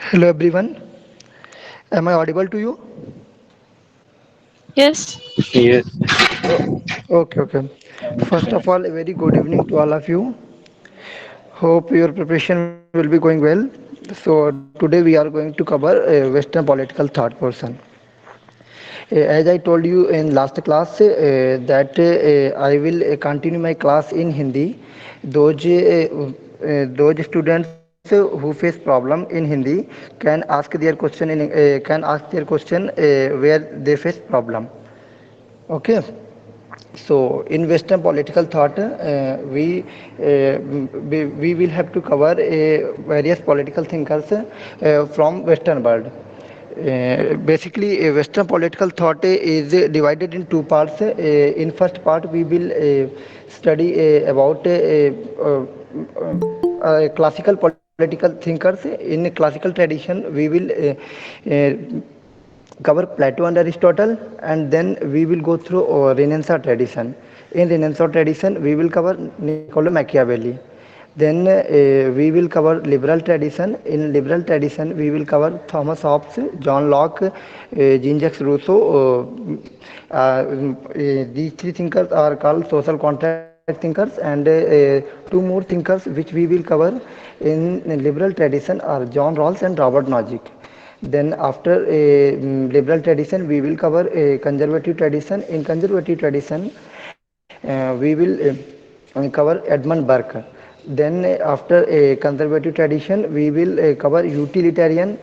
Hello everyone. Am I audible to you? Yes. Yes, Oh, okay. First of all, a very good evening to all of you. Hope your preparation will be going well. So today we are going to cover Western political thought person. As I told you in last class that I will continue my class in Hindi. Those students who face problem in Hindi can ask their question where they face problem. Okay. So, in Western political thought, we will have to cover various political thinkers from Western world. Basically, Western political thought is divided in two parts. In first part, we will study about classical political thinkers. In classical tradition, we will uh, cover Plato and Aristotle, and then we will go through Renaissance tradition. In Renaissance tradition, we will cover Niccolo Machiavelli. Then we will cover liberal tradition. In liberal tradition, we will cover Thomas Hobbes, John Locke, Jean-Jacques Rousseau. These three thinkers are called social contract thinkers, and two more thinkers which we will cover in liberal tradition are John Rawls and Robert Nozick. Then after a liberal tradition, we will cover a conservative tradition. In conservative tradition, we will cover Edmund Burke. Then after a conservative tradition, we will cover utilitarian.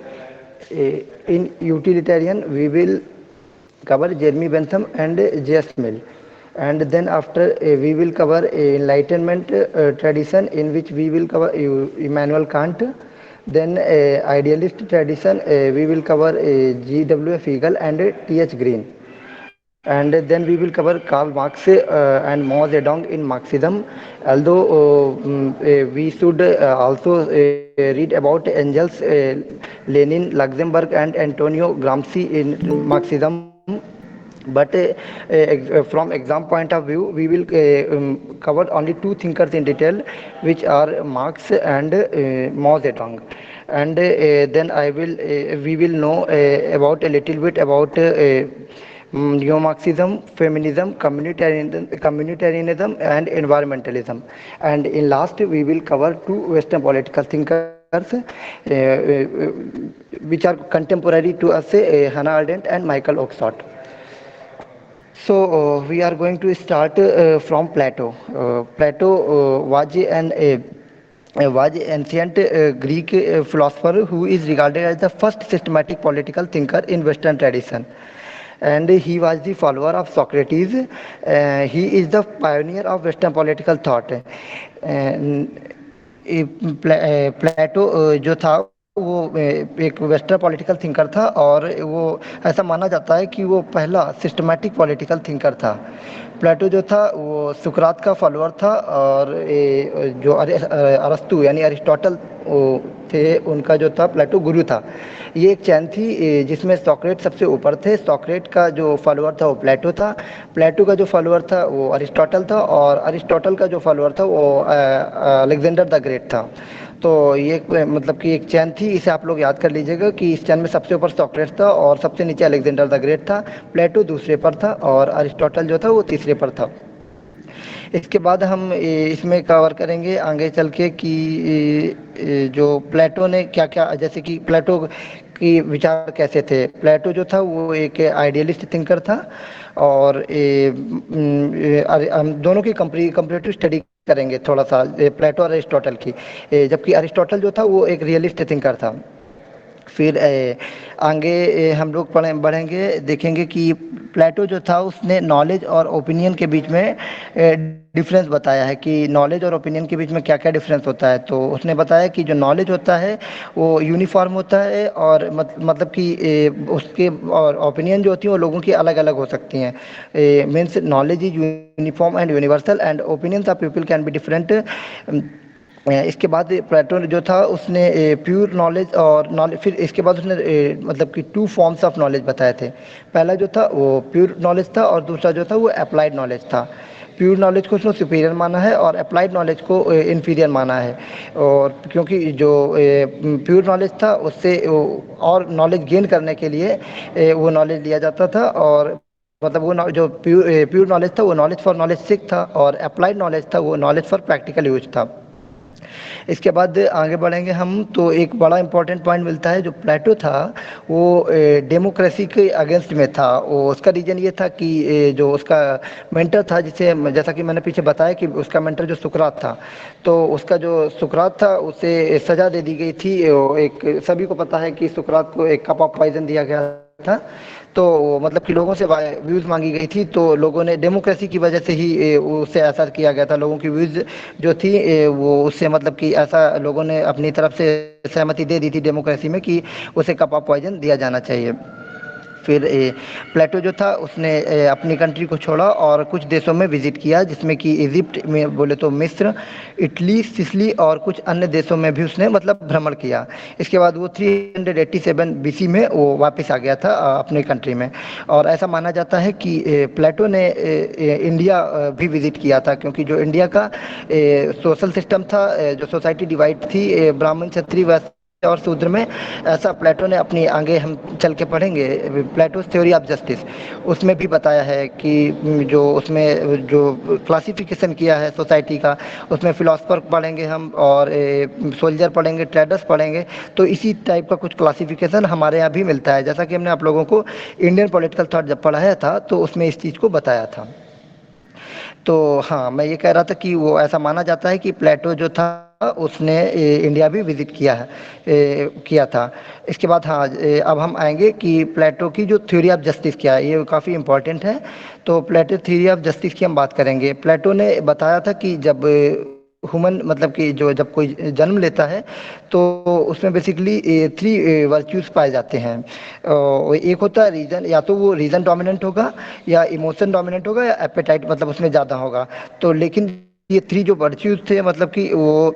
In utilitarian, we will cover Jeremy Bentham and J.S. Mill. And then after we will cover Enlightenment tradition, in which we will cover Immanuel Kant. Then idealist tradition, we will cover G.W.F. Hegel and T.H. Green. And then we will cover Karl Marx and Mao Zedong in Marxism. Although we should also read about Engels, Lenin, Luxemburg, and Antonio Gramsci in Marxism. But from exam point of view, we will cover only two thinkers in detail, which are Marx and Mao Zedong. And then we will know about a little bit about neo-Marxism, feminism, communitarianism, and environmentalism. And in last, we will cover two Western political thinkers which are contemporary to us, Hannah Arendt and Michael Oakeshott. So we are going to start from Plato. Plato was an ancient Greek philosopher who is regarded as the first systematic political thinker in Western tradition. And he was the follower of Socrates. He is the pioneer of Western political thought. प्लेटो जो था वो एक western political thinker था, और वो ऐसा माना जाता है कि वो पहला सिस्टमैटिक पॉलिटिकल थिंकर था। प्लेटो जो था वो सुकरात का फॉलोअर था, और जो अरस्तु यानी अरिस्टोटल थे, उनका जो था प्लेटो गुरु था। ये एक चैन थी जिसमें सॉक्रेट सबसे ऊपर थे। सॉक्रेट का जो फॉलोअर था वो प्लेटो था, प्लेटो का जो फॉलोअर था वो अरिस्टोटल था, और अरिस्टोटल का जो फॉलोअर था वो अलेक्जेंडर द ग्रेट था। तो ये मतलब कि एक चैन थी, इसे आप लोग याद कर लीजिएगा कि इस चैन में सबसे ऊपर सॉक्रेट था और सबसे नीचे अलेक्जेंडर द ग्रेट था। प्लेटो दूसरे पर था और अरिस्टोटल जो था वो तीसरे पर था। इसके बाद हम इसमें कवर करेंगे आगे चल के कि जो प्लेटो ने क्या क्या, जैसे कि प्लेटो की विचार कैसे थे। प्लेटो जो था वो एक आइडियलिस्ट थिंकर था, और हम दोनों की कंपेरेटिव स्टडी करेंगे थोड़ा सा, प्लेटो और अरिस्टोटल की। जबकि अरिस्टोटल जो था वो एक रियलिस्ट थिंकर था। फिर आगे हम लोग बढ़ेंगे, देखेंगे कि प्लेटो जो था उसने नॉलेज और ओपिनियन के बीच में डिफरेंस बताया है कि नॉलेज और ओपिनियन के बीच में क्या क्या डिफरेंस होता है। तो उसने बताया कि जो नॉलेज होता है वो यूनिफॉर्म होता है, और मतलब कि उसके और ओपिनियन जो होती हैं वो लोगों की अलग अलग हो सकती हैं। Means knowledge is uniform and universal, and opinions of people can be different. इसके बाद प्लेटो जो था उसने प्योर नॉलेज और नॉलेज, फिर इसके बाद उसने मतलब कि टू फॉर्म्स ऑफ नॉलेज बताए थे। पहला जो था वो प्योर नॉलेज था, और दूसरा जो था वो अप्लाइड नॉलेज था। प्योर नॉलेज को उसने सुपीरियर माना है और अप्लाइड नॉलेज को इन्फीरियर माना है। और क्योंकि जो प्योर नॉलेज था उससे और नॉलेज गेन करने के लिए वो नॉलेज लिया जाता था, और मतलब वो जो प्योर नॉलेज था वो नॉलेज फॉर नॉलेज सिक था, और अप्लाइड नॉलेज था वो नॉलेज फॉर प्रैक्टिकल यूज था। इसके बाद आगे बढ़ेंगे हम तो एक बड़ा इंपॉर्टेंट पॉइंट मिलता है, जो प्लेटो था वो डेमोक्रेसी के अगेंस्ट में था। वो उसका रीजन ये था कि जो उसका मेंटर था, जिसे जैसा कि मैंने पीछे बताया कि उसका मेंटर जो सुकरात था, तो उसका जो सुकरात था उसे सजा दे दी गई थी। एक सभी को पता है कि सुकरात को एक कप ऑफ पॉइजन दिया गया था। तो मतलब कि लोगों से व्यूज मांगी गई थी, तो लोगों ने डेमोक्रेसी की वजह से ही उससे ऐसा किया गया था। लोगों की व्यूज जो थी वो उससे मतलब कि ऐसा लोगों ने अपनी तरफ से सहमति दे दी थी डेमोक्रेसी में कि उसे कप ऑफ पॉइजन दिया जाना चाहिए। फिर प्लेटो जो था उसने अपनी कंट्री को छोड़ा और कुछ देशों में विजिट किया, जिसमें कि इजिप्ट में बोले तो मिस्र, इटली, सिसिली और कुछ अन्य देशों में भी उसने मतलब भ्रमण किया। इसके बाद वो 387 बीसी में वो वापस आ गया था अपनी कंट्री में। और ऐसा माना जाता है कि प्लेटो ने इंडिया भी विजिट किया था, क्योंकि जो इंडिया का सोशल सिस्टम था, जो सोसाइटी डिवाइड थी ब्राह्मण, क्षत्रिय, वैश्य और शूद्र में, ऐसा प्लेटो ने अपनी आगे हम चल के पढ़ेंगे प्लेटोस थ्योरी ऑफ जस्टिस, उसमें भी बताया है कि जो उसमें जो क्लासिफिकेशन किया है सोसाइटी का, उसमें फिलोसफर पढ़ेंगे हम और सोल्जर पढ़ेंगे, ट्रेडर्स पढ़ेंगे। तो इसी टाइप का कुछ क्लासिफिकेशन हमारे यहाँ भी मिलता है, जैसा कि हमने आप लोगों को इंडियन पॉलिटिकल थॉट जब पढ़ाया था तो उसमें इस चीज़ को बताया था। तो हाँ, मैं ये कह रहा था कि वो ऐसा माना जाता है कि प्लेटो जो था उसने इंडिया भी विजिट किया है, किया था। इसके बाद हाँ, अब हम आएंगे कि प्लेटो की जो थ्योरी ऑफ जस्टिस क्या है, ये काफ़ी इंपॉर्टेंट है। तो प्लेटो थ्योरी ऑफ जस्टिस की हम बात करेंगे। प्लेटो ने बताया था कि जब ह्यूमन मतलब कि जो जब कोई जन्म लेता है तो उसमें बेसिकली 3 वर्च्यूज पाए जाते हैं। एक होता है रीजन, या तो वो रीजन डोमिनेंट होगा, या इमोशन डोमिनेंट होगा, या एपेटाइट मतलब उसमें ज़्यादा होगा। तो लेकिन ये 3 जो वर्च्यूज थे मतलब कि वो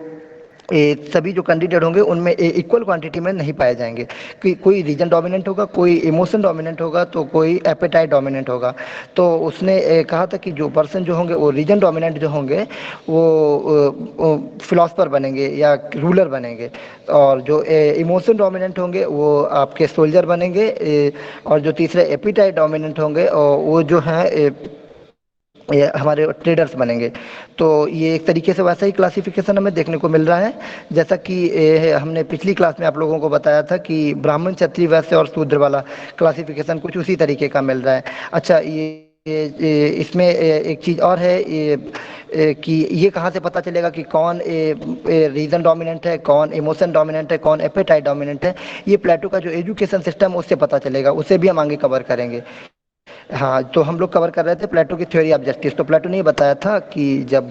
सभी जो कैंडिडेट होंगे उनमें इक्वल क्वांटिटी में नहीं पाए जाएंगे, कि कोई रीजन डोमिनेंट होगा, कोई इमोशन डोमिनेंट होगा, तो कोई एपेटाइट डोमिनेंट होगा। तो उसने कहा था कि जो पर्सन जो होंगे वो रीजन डोमिनेंट जो होंगे वो फिलोसफर बनेंगे या रूलर बनेंगे, और जो इमोशन डोमिनेंट होंगे वो आपके सोल्जर बनेंगे, और जो तीसरे एपिटाइट डोमिनेंट होंगे वो जो हैं ये हमारे ट्रेडर्स बनेंगे। तो ये एक तरीके से वैसा ही क्लासिफिकेशन हमें देखने को मिल रहा है, जैसा कि हमने पिछली क्लास में आप लोगों को बताया था कि ब्राह्मण, क्षत्रिय, वैश्य और शूद्र वाला क्लासिफिकेशन कुछ उसी तरीके का मिल रहा है। अच्छा, इसमें एक चीज़ और है, कि ये कहाँ से पता चलेगा कि कौन रीजन डोमिनेंट है, कौन इमोशन डोमिनेंट है, कौन एपेटाइट डोमिनेंट है। ये प्लेटो का जो एजुकेशन सिस्टम उससे पता चलेगा, उसे भी हम आगे कवर करेंगे। हाँ, तो हम लोग कवर कर रहे थे प्लेटो की थ्योरी ऑफ जस्टिस। तो प्लेटो ने ये बताया था कि जब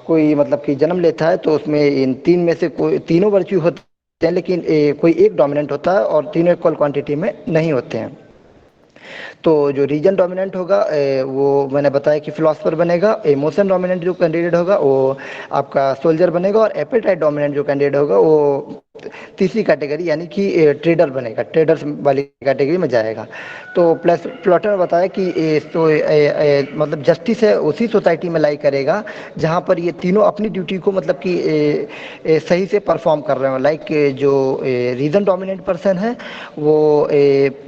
कोई मतलब कि जन्म लेता है तो उसमें इन 3 में से कोई तीनों वर्च्यू होते हैं, लेकिन कोई एक डोमिनेंट होता है और तीनों इक्वल क्वांटिटी में नहीं होते हैं। तो जो रीजन डोमिनेंट होगा वो मैंने बताया कि फिलोसफर बनेगा, इमोशन डोमिनेंट जो कैंडिडेट होगा वो आपका सोल्जर बनेगा, और एपेटाइट डोमिनेंट जो कैंडिडेट होगा वो तीसरी कैटेगरी यानी कि ट्रेडर बनेगा, ट्रेडर्स वाली कैटेगरी में जाएगा। तो प्लस प्लॉटर ने बताया कि मतलब जस्टिस है उसी सोसाइटी में लाई करेगा जहाँ पर ये तीनों अपनी ड्यूटी को मतलब कि सही से परफॉर्म कर रहे हो। लाइक जो रीजन डोमिनेंट पर्सन है वो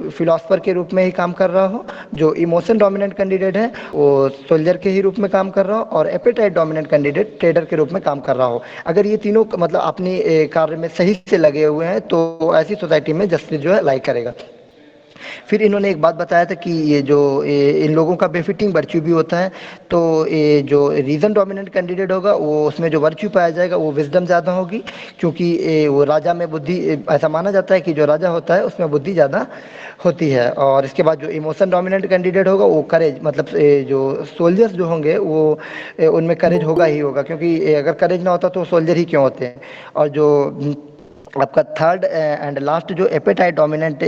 फिलोसफर के रूप में ही काम कर रहा हो, जो इमोशन डोमिनेंट कैंडिडेट है वो सोल्जर के ही रूप में काम कर रहा हो, और एपेटाइट डोमिनेंट कैंडिडेट ट्रेडर के रूप में काम कर रहा हो। अगर ये तीनों मतलब अपनी कार्य में सही से लगे हुए हैं तो ऐसी सोसाइटी में जस्टिस जो है लाइक करेगा। फिर इन्होंने एक बात बताया था कि ये जो इन लोगों का बेफिटिंग वर्च्यू भी होता है। तो ये जो रीजन डोमिनेंट कैंडिडेट होगा वो उसमें जो वर्च्यू पाया जाएगा वो विजडम ज़्यादा होगी, क्योंकि वो राजा में बुद्धि, ऐसा माना जाता है कि जो राजा होता है उसमें बुद्धि ज़्यादा होती है। और इसके बाद जो इमोशन डोमिनेंट कैंडिडेट होगा वो करेज, मतलब जो सोल्जर्स जो होंगे वो उनमें करेज होगा ही होगा, क्योंकि अगर करेज ना होता तो सोल्जर ही क्यों होते हैं। और जो आपका थर्ड एंड लास्ट जो एपेटाइट डोमिनेंट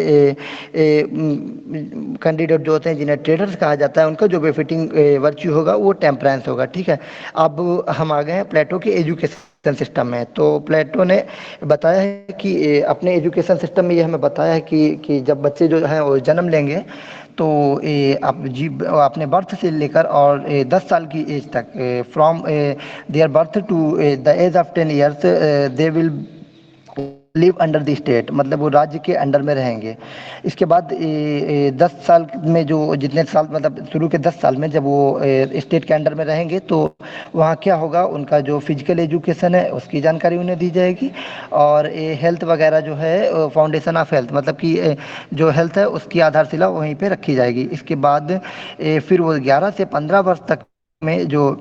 कैंडिडेट जो होते हैं जिन्हें ट्रेडर्स कहा जाता है, उनका जो बेफिटिंग वर्च्यू होगा वो टेम्परेंस होगा। ठीक है, अब हम आ गए हैं प्लेटो के एजुकेशन सिस्टम में। तो प्लेटो ने बताया है कि अपने एजुकेशन सिस्टम में ये हमें बताया है कि जब बच्चे जो हैं वो जन्म लेंगे तो आप अपने बर्थ से लेकर और 10 साल की एज तक, from their birth to the age of 10 years, they will live under the state, मतलब वो राज्य के अंडर में रहेंगे। इसके बाद 10 साल में जो जितने साल, मतलब शुरू के 10 साल में जब वो स्टेट के अंडर में रहेंगे, तो वहाँ क्या होगा, उनका जो फिजिकल एजुकेशन है उसकी जानकारी उन्हें दी जाएगी, और हेल्थ वगैरह जो है, फाउंडेशन ऑफ हेल्थ, मतलब कि जो हेल्थ है उसकी आधारशिला वहीं पे रखी जाएगी। इसके बाद फिर वो 11 से 15 वर्ष तक में जो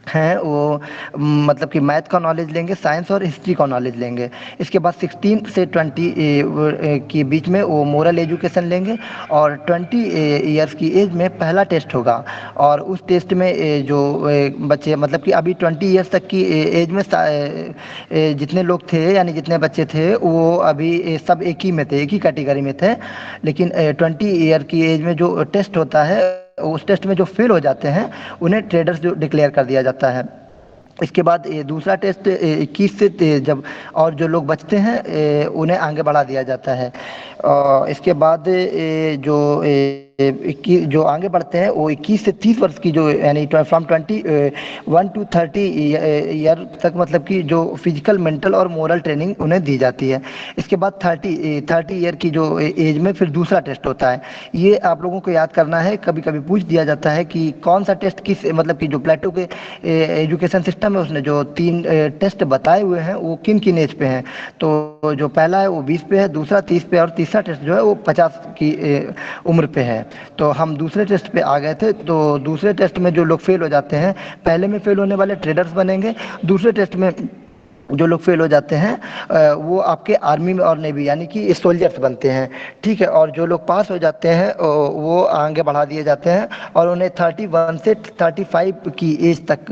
हैं वो मतलब कि मैथ का नॉलेज लेंगे, साइंस और हिस्ट्री का नॉलेज लेंगे। इसके बाद 16 से 20 के बीच में वो मोरल एजुकेशन लेंगे, और 20 ईयर्स की एज में पहला टेस्ट होगा, और उस टेस्ट में जो बच्चे, मतलब कि अभी 20 ईयर्स तक की एज में जितने लोग थे, यानी जितने बच्चे थे, वो अभी सब एक ही में थे, एक ही कैटेगरी में थे। लेकिन 20 ईयर की एज में जो टेस्ट होता है, उस टेस्ट में जो फेल हो जाते हैं उन्हें ट्रेडर्स जो डिक्लेयर कर दिया जाता है। इसके बाद ये दूसरा टेस्ट 21 से जब और जो लोग बचते हैं उन्हें आगे बढ़ा दिया जाता है। इसके बाद जो 21 जो आगे बढ़ते हैं वो 21 से 30 वर्ष की, जो यानी फ्रॉम 21 to 30 ईयर तक, मतलब कि जो फिजिकल, मेंटल और मोरल ट्रेनिंग उन्हें दी जाती है। इसके बाद 30 ईयर की जो एज में फिर दूसरा टेस्ट होता है। ये आप लोगों को याद करना है, कभी कभी पूछ दिया जाता है कि कौन सा टेस्ट किस, मतलब कि जो प्लेटो के एजुकेशन सिस्टम है उसने जो 3 टेस्ट बताए हुए हैं वो किन किन एज पे हैं। तो जो पहला है वो 20 पे है, दूसरा 30 पे, और तीसरा टेस्ट जो है वो 50 की उम्र पे है। तो हम दूसरे टेस्ट पे आ गए थे। तो दूसरे टेस्ट में जो लोग फेल हो जाते हैं, पहले में फेल होने वाले ट्रेडर्स बनेंगे, दूसरे टेस्ट में जो लोग फेल हो जाते हैं वो आपके आर्मी में और नेवी, यानी कि सोल्जर्स बनते हैं। ठीक है, और जो लोग पास हो जाते हैं वो आगे बढ़ा दिए जाते हैं, और उन्हें 31 से 35 की एज तक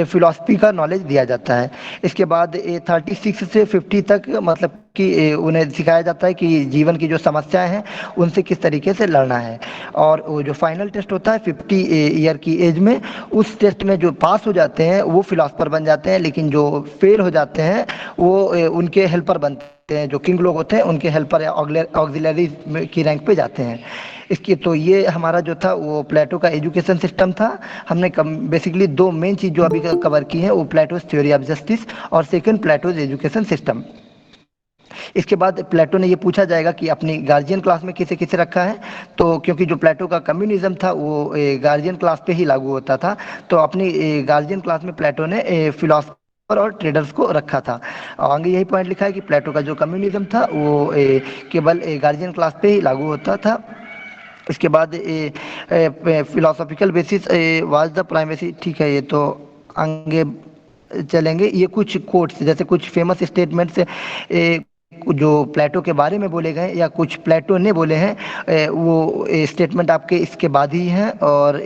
फिलॉसफी का नॉलेज दिया जाता है। इसके बाद 36 से 50 तक, मतलब कि उन्हें सिखाया जाता है कि जीवन की जो समस्याएं हैं उनसे किस तरीके से लड़ना है। और वो जो फाइनल टेस्ट होता है 50 ईयर की एज में, उस टेस्ट में जो पास हो जाते हैं वो फिलोसफर बन जाते हैं, लेकिन जो फेल हो जाते हैं वो उनके हेल्पर बनते हैं, जो किंग लोग होते हैं उनके हेल्पर या ऑक्सिलरी की रैंक पे जाते हैं। इसकी तो ये हमारा जो था वो प्लेटो का एजुकेशन सिस्टम था। हमने बेसिकली 2 मेन चीज़ जो अभी कवर की है, वो प्लेटोज थ्योरी ऑफ जस्टिस और सेकंड प्लेटोज एजुकेशन सिस्टम। इसके बाद प्लेटो ने ये पूछा जाएगा कि अपनी गार्जियन क्लास में किसे किसे रखा है। तो क्योंकि जो प्लेटो का कम्युनिज्म था वो गार्जियन क्लास पे ही लागू होता था, तो अपनी गार्जियन क्लास में प्लेटो ने फिलोसफर और ट्रेडर्स को रखा था। और आगे यही पॉइंट लिखा है कि प्लेटो का जो कम्युनिज्म था वो केवल गार्जियन क्लास पे ही लागू होता था। इसके बाद philosophical basis was the primacy. ठीक है, ये तो आगे चलेंगे। ये कुछ कोट्स, जैसे कुछ फेमस स्टेटमेंट्स जो प्लेटो के बारे में बोले गए या कुछ प्लेटो ने बोले हैं, वो स्टेटमेंट आपके इसके बाद ही हैं। और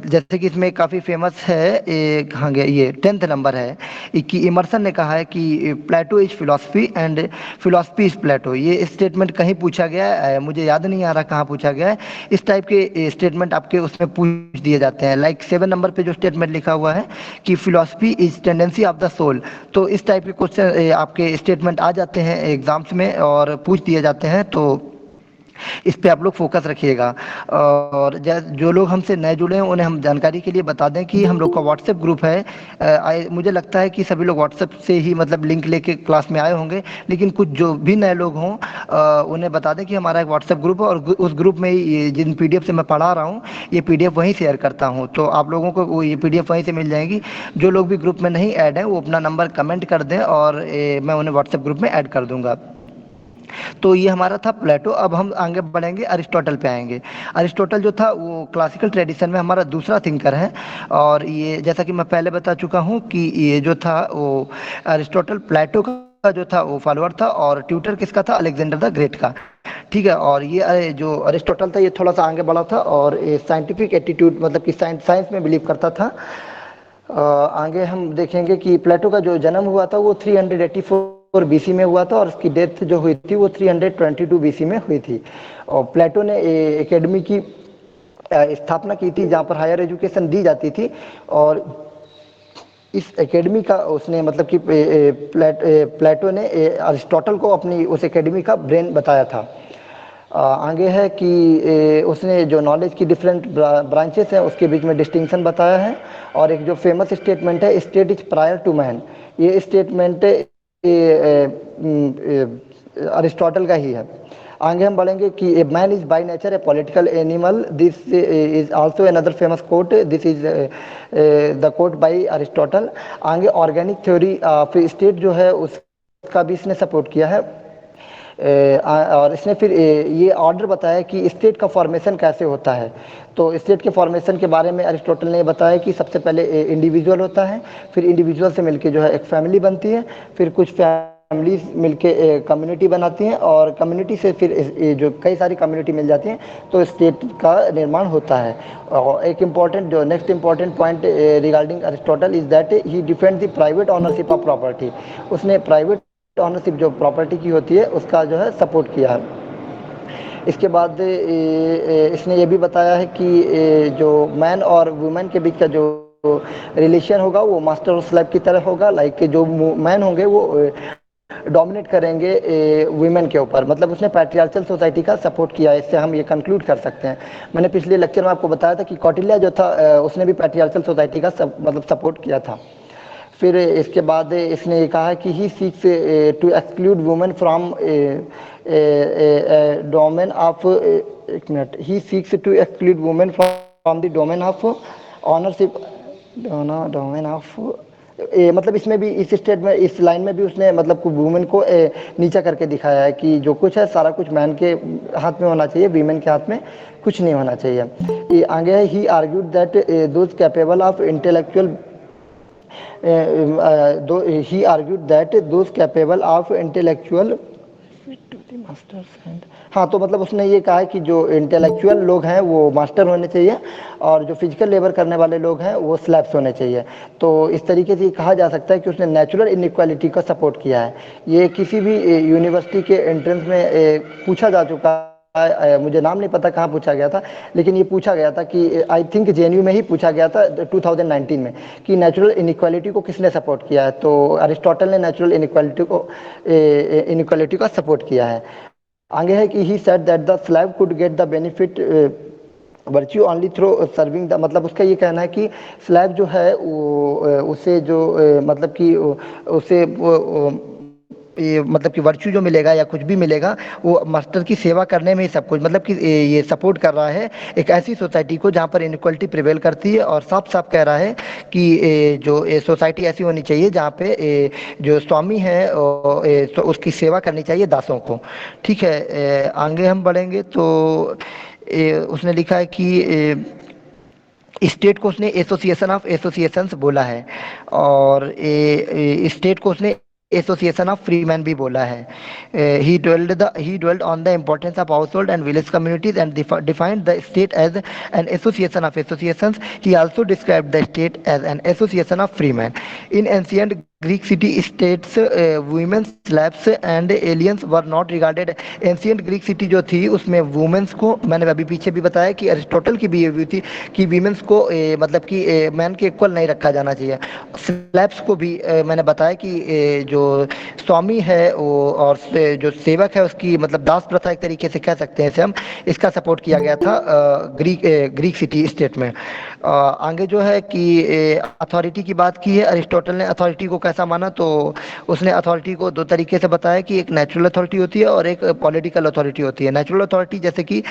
जैसे कि इसमें काफ़ी फेमस है, कहाँ गया, ये 10th नंबर है कि इमर्सन ने कहा है कि Plato is philosophy and philosophy is Plato. ये स्टेटमेंट कहीं पूछा गया है, मुझे याद नहीं आ रहा कहाँ पूछा गया है। इस टाइप के स्टेटमेंट आपके उसमें पूछ दिए जाते हैं। लाइक 7 नंबर पे जो स्टेटमेंट लिखा हुआ है कि philosophy is tendency of the soul. तो इस टाइप के क्वेश्चन आपके स्टेटमेंट आ जाते हैं एग्जाम्स में और पूछ दिए जाते हैं, तो इस पे आप लोग फोकस रखिएगा। और जो लोग हमसे नए जुड़े हैं उन्हें हम जानकारी के लिए बता दें कि हम लोग का व्हाट्सएप ग्रुप है। मुझे लगता है कि सभी लोग व्हाट्सएप से ही मतलब लिंक लेके क्लास में आए होंगे, लेकिन कुछ जो भी नए लोग हों उन्हें बता दें कि हमारा एक व्हाट्सएप ग्रुप है, और उस ग्रुप में ही जिन पीडीएफ से मैं पढ़ा रहा हूँ ये पीडीएफ वहीं शेयर करता हूँ, तो आप लोगों को वो ये पीडीएफ वहीं से मिल जाएगी। जो लोग भी ग्रुप में नहीं ऐड हैं वो अपना नंबर कमेंट कर दें, और मैं उन्हें व्हाट्सएप ग्रुप में ऐड कर दूंगा। तो ये हमारा था प्लेटो। अब हम आगे बढ़ेंगे, अरिस्टोटल पे आएंगे। अरिस्टोटल जो था वो क्लासिकल ट्रेडिशन में हमारा दूसरा थिंकर है, और ये जैसा कि मैं पहले बता चुका हूँ कि ये जो था वो अरिस्टोटल प्लेटो का जो था वो फॉलोअर था, और ट्यूटर किसका था, अलेक्जेंडर द ग्रेट का। ठीक है, और ये जो अरिस्टोटल था ये थोड़ा सा आगे बढ़ा था, और साइंटिफिक एटीट्यूड, मतलब कि साइंस में बिलीव करता था। आगे हम देखेंगे कि प्लेटो का जो जन्म हुआ था वो 384 बीसी में हुआ था, और उसकी डेथ जो हुई थी वो 322 बीसी में हुई थी। और प्लेटो ने एकेडमी की स्थापना की थी जहाँ पर हायर एजुकेशन दी जाती थी, और इस एकेडमी का उसने मतलब कि प्लेटो ने अरिस्टोटल को अपनी उस एकेडमी का ब्रेन बताया था। आगे है कि उसने जो नॉलेज की डिफरेंट ब्रांचेस हैं उसके बीच में डिस्टिंक्शन बताया है। और एक जो फेमस स्टेटमेंट है, state is prior to man, ये स्टेटमेंट अरिस्टोटल का ही है। आगे हम बढ़ेंगे कि a man is by nature a political animal, this is also another famous quote, this is the quote by Aristotle. आगे ऑर्गेनिक थ्योरी ऑफ स्टेट जो है उसका भी इसने सपोर्ट किया है। और इसने फिर ये ऑर्डर बताया कि स्टेट का फॉर्मेशन कैसे होता है। तो स्टेट के फॉर्मेशन के बारे में अरिस्टोटल ने बताया कि सबसे पहले इंडिविजुअल होता है, फिर इंडिविजुअल से मिलके जो है एक फैमिली बनती है, फिर कुछ फैमिलीज मिलके कम्युनिटी बनाती हैं, और कम्युनिटी से फिर जो कई सारी कम्युनिटी मिल जाती हैं तो स्टेट का निर्माण होता है। और एक इम्पॉर्टेंट जो next important point regarding Aristotle is that he defend the private ownership of property. उसने प्राइवेट ऑनरशिप जो प्रॉपर्टी की होती है उसका जो है सपोर्ट किया है। इसके बाद इसने ये भी बताया है कि जो मैन और वुमेन के बीच का जो रिलेशन होगा वो मास्टर और स्लेव की तरह होगा। लाइक जो मैन होंगे वो डोमिनेट करेंगे वुमेन के ऊपर, मतलब उसने पैट्रियार्चल सोसाइटी का सपोर्ट किया है। इससे हम ये कंक्लूड कर सकते हैं। मैंने पिछले लेक्चर में आपको बताया था कि कौटिल्य जो था उसने भी पैट्रियार्चल सोसाइटी का मतलब सपोर्ट किया था। फिर इसके बाद इसने ये कहा कि he seeks to exclude women from domain of, एक minute, he seeks to exclude women from the domain of ownership, domain of, मतलब इसमें भी इस स्टेट में इस लाइन में भी उसने मतलब वुमेन को नीचा करके दिखाया है कि जो कुछ है सारा कुछ मैन के हाथ में होना चाहिए, वीमेन के हाथ में कुछ नहीं होना चाहिए। ये आगे है, he argued that those capable of intellectual he argued that those capable of intellectual, हाँ, तो मतलब उसने ये कहा है कि जो इंटेलेक्चुअल लोग हैं वो मास्टर होने चाहिए, और जो फिजिकल लेबर करने वाले लोग हैं वो स्लैब्स होने चाहिए। तो इस तरीके से कहा जा सकता है कि उसने नेचुरल इनइक्वालिटी का सपोर्ट किया है। ये किसी भी यूनिवर्सिटी के एंट्रेंस में पूछा जा चुका है, मुझे नाम नहीं पता कहाँ पूछा गया था, लेकिन ये पूछा गया था कि आई थिंक जेएनयू में ही पूछा गया था 2019 में कि नेचुरल इनइक्वालिटी को किसने सपोर्ट किया है। तो अरिस्टोटल ने नेचुरल इनइक्वालिटी का सपोर्ट किया है। आगे है कि he said that the slave could get the benefit virtue only through serving the, मतलब उसका ये कहना है कि स्लैब जो है वो उसे जो मतलब कि उसे ये मतलब कि वर्च्यू जो मिलेगा या कुछ भी मिलेगा वो मास्टर की सेवा करने में ही सब कुछ, मतलब कि ये सपोर्ट कर रहा है एक ऐसी सोसाइटी को जहाँ पर इनइक्वालिटी प्रिवेल करती है, और साफ साफ कह रहा है कि जो सोसाइटी ऐसी होनी चाहिए जहाँ पे जो स्वामी है तो उसकी सेवा करनी चाहिए दासों को। ठीक है, आगे हम बढ़ेंगे तो उसने लिखा है कि स्टेट को उसने एसोसिएशन ऑफ एसोसिएशंस बोला है, और स्टेट को उसने एसोसिएशन ऑफ फ्री मैन भी बोला है। ही dwelled on the importance of household and village communities and defined the state as an association of associations. He also described the state as an association of free men. In ancient Greek city states, women, slaves and aliens were not regarded. Ancient Greek city जो थी उसमें women's को, मैंने अभी पीछे भी बताया कि अरिस्टोटल की भी ये व्यू थी कि वीमेंस को मतलब कि मैन के इक्वल नहीं रखा जाना चाहिए। स्लैब्स को भी मैंने बताया कि जो स्वामी है वो और जो सेवक है उसकी मतलब दास प्रथा एक तरीके से कह सकते हैं इसे हम, इसका सपोर्ट किया गया था ग्रीक सिटी स्टेट में। आगे जो है कि अथॉरिटी की बात की है, अरिस्टोटल ने अथॉरिटी को कैसा माना, तो उसने अथॉरिटी को दो तरीके से बताया कि एक नेचुरल अथॉरिटी होती है और एक पॉलिटिकल अथॉरिटी होती है। नेचुरल अथॉरिटी जैसे कि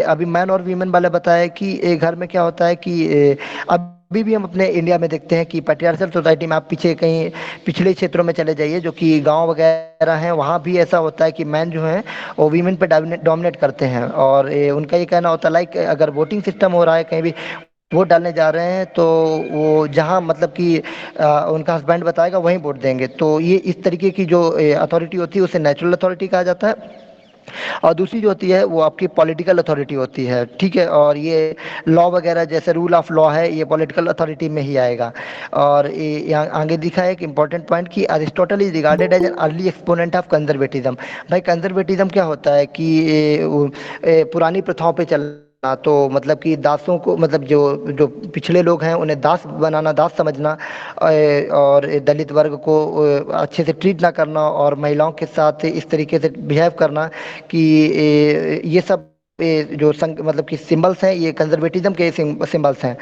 अभी मैन और वीमेन वाले बताया कि घर में क्या होता है कि अभी भी हम अपने इंडिया में देखते हैं कि पैट्रियार्चल सोसाइटी में, आप पीछे कहीं पिछले क्षेत्रों में चले जाइए जो कि गांव वगैरह हैं, वहाँ भी ऐसा होता है कि मैन जो है वो वीमेन पे डोमिनेट करते हैं। और उनका ये कहना होता है लाइक अगर वोटिंग सिस्टम हो रहा है कहीं भी वोट डालने जा रहे हैं तो वो जहां मतलब कि उनका हस्बैंड बताएगा वहीं वोट देंगे। तो ये इस तरीके की जो अथॉरिटी होती है उसे नेचुरल अथॉरिटी कहा जाता है। और दूसरी जो होती है वो आपकी पॉलिटिकल अथॉरिटी होती है। ठीक है, और ये लॉ वगैरह जैसे रूल ऑफ लॉ है ये पॉलिटिकल अथॉरिटी में ही आएगा। और यहाँ आगे दिखा है एक इंपॉर्टेंट पॉइंट कि Aristotle is regarded as an early exponent of conservatism. भाई कंजर्वेटिज्म क्या होता है कि पुरानी प्रथाओं पे चल तो मतलब कि दासों को, मतलब जो जो पिछड़े लोग हैं उन्हें दास बनाना, दास समझना, और दलित वर्ग को अच्छे से ट्रीट ना करना, और महिलाओं के साथ इस तरीके से बिहेव करना कि ये सब जो मतलब कि सिंबल्स हैं, ये कंजर्वेटिज्म के सिंबल्स हैं।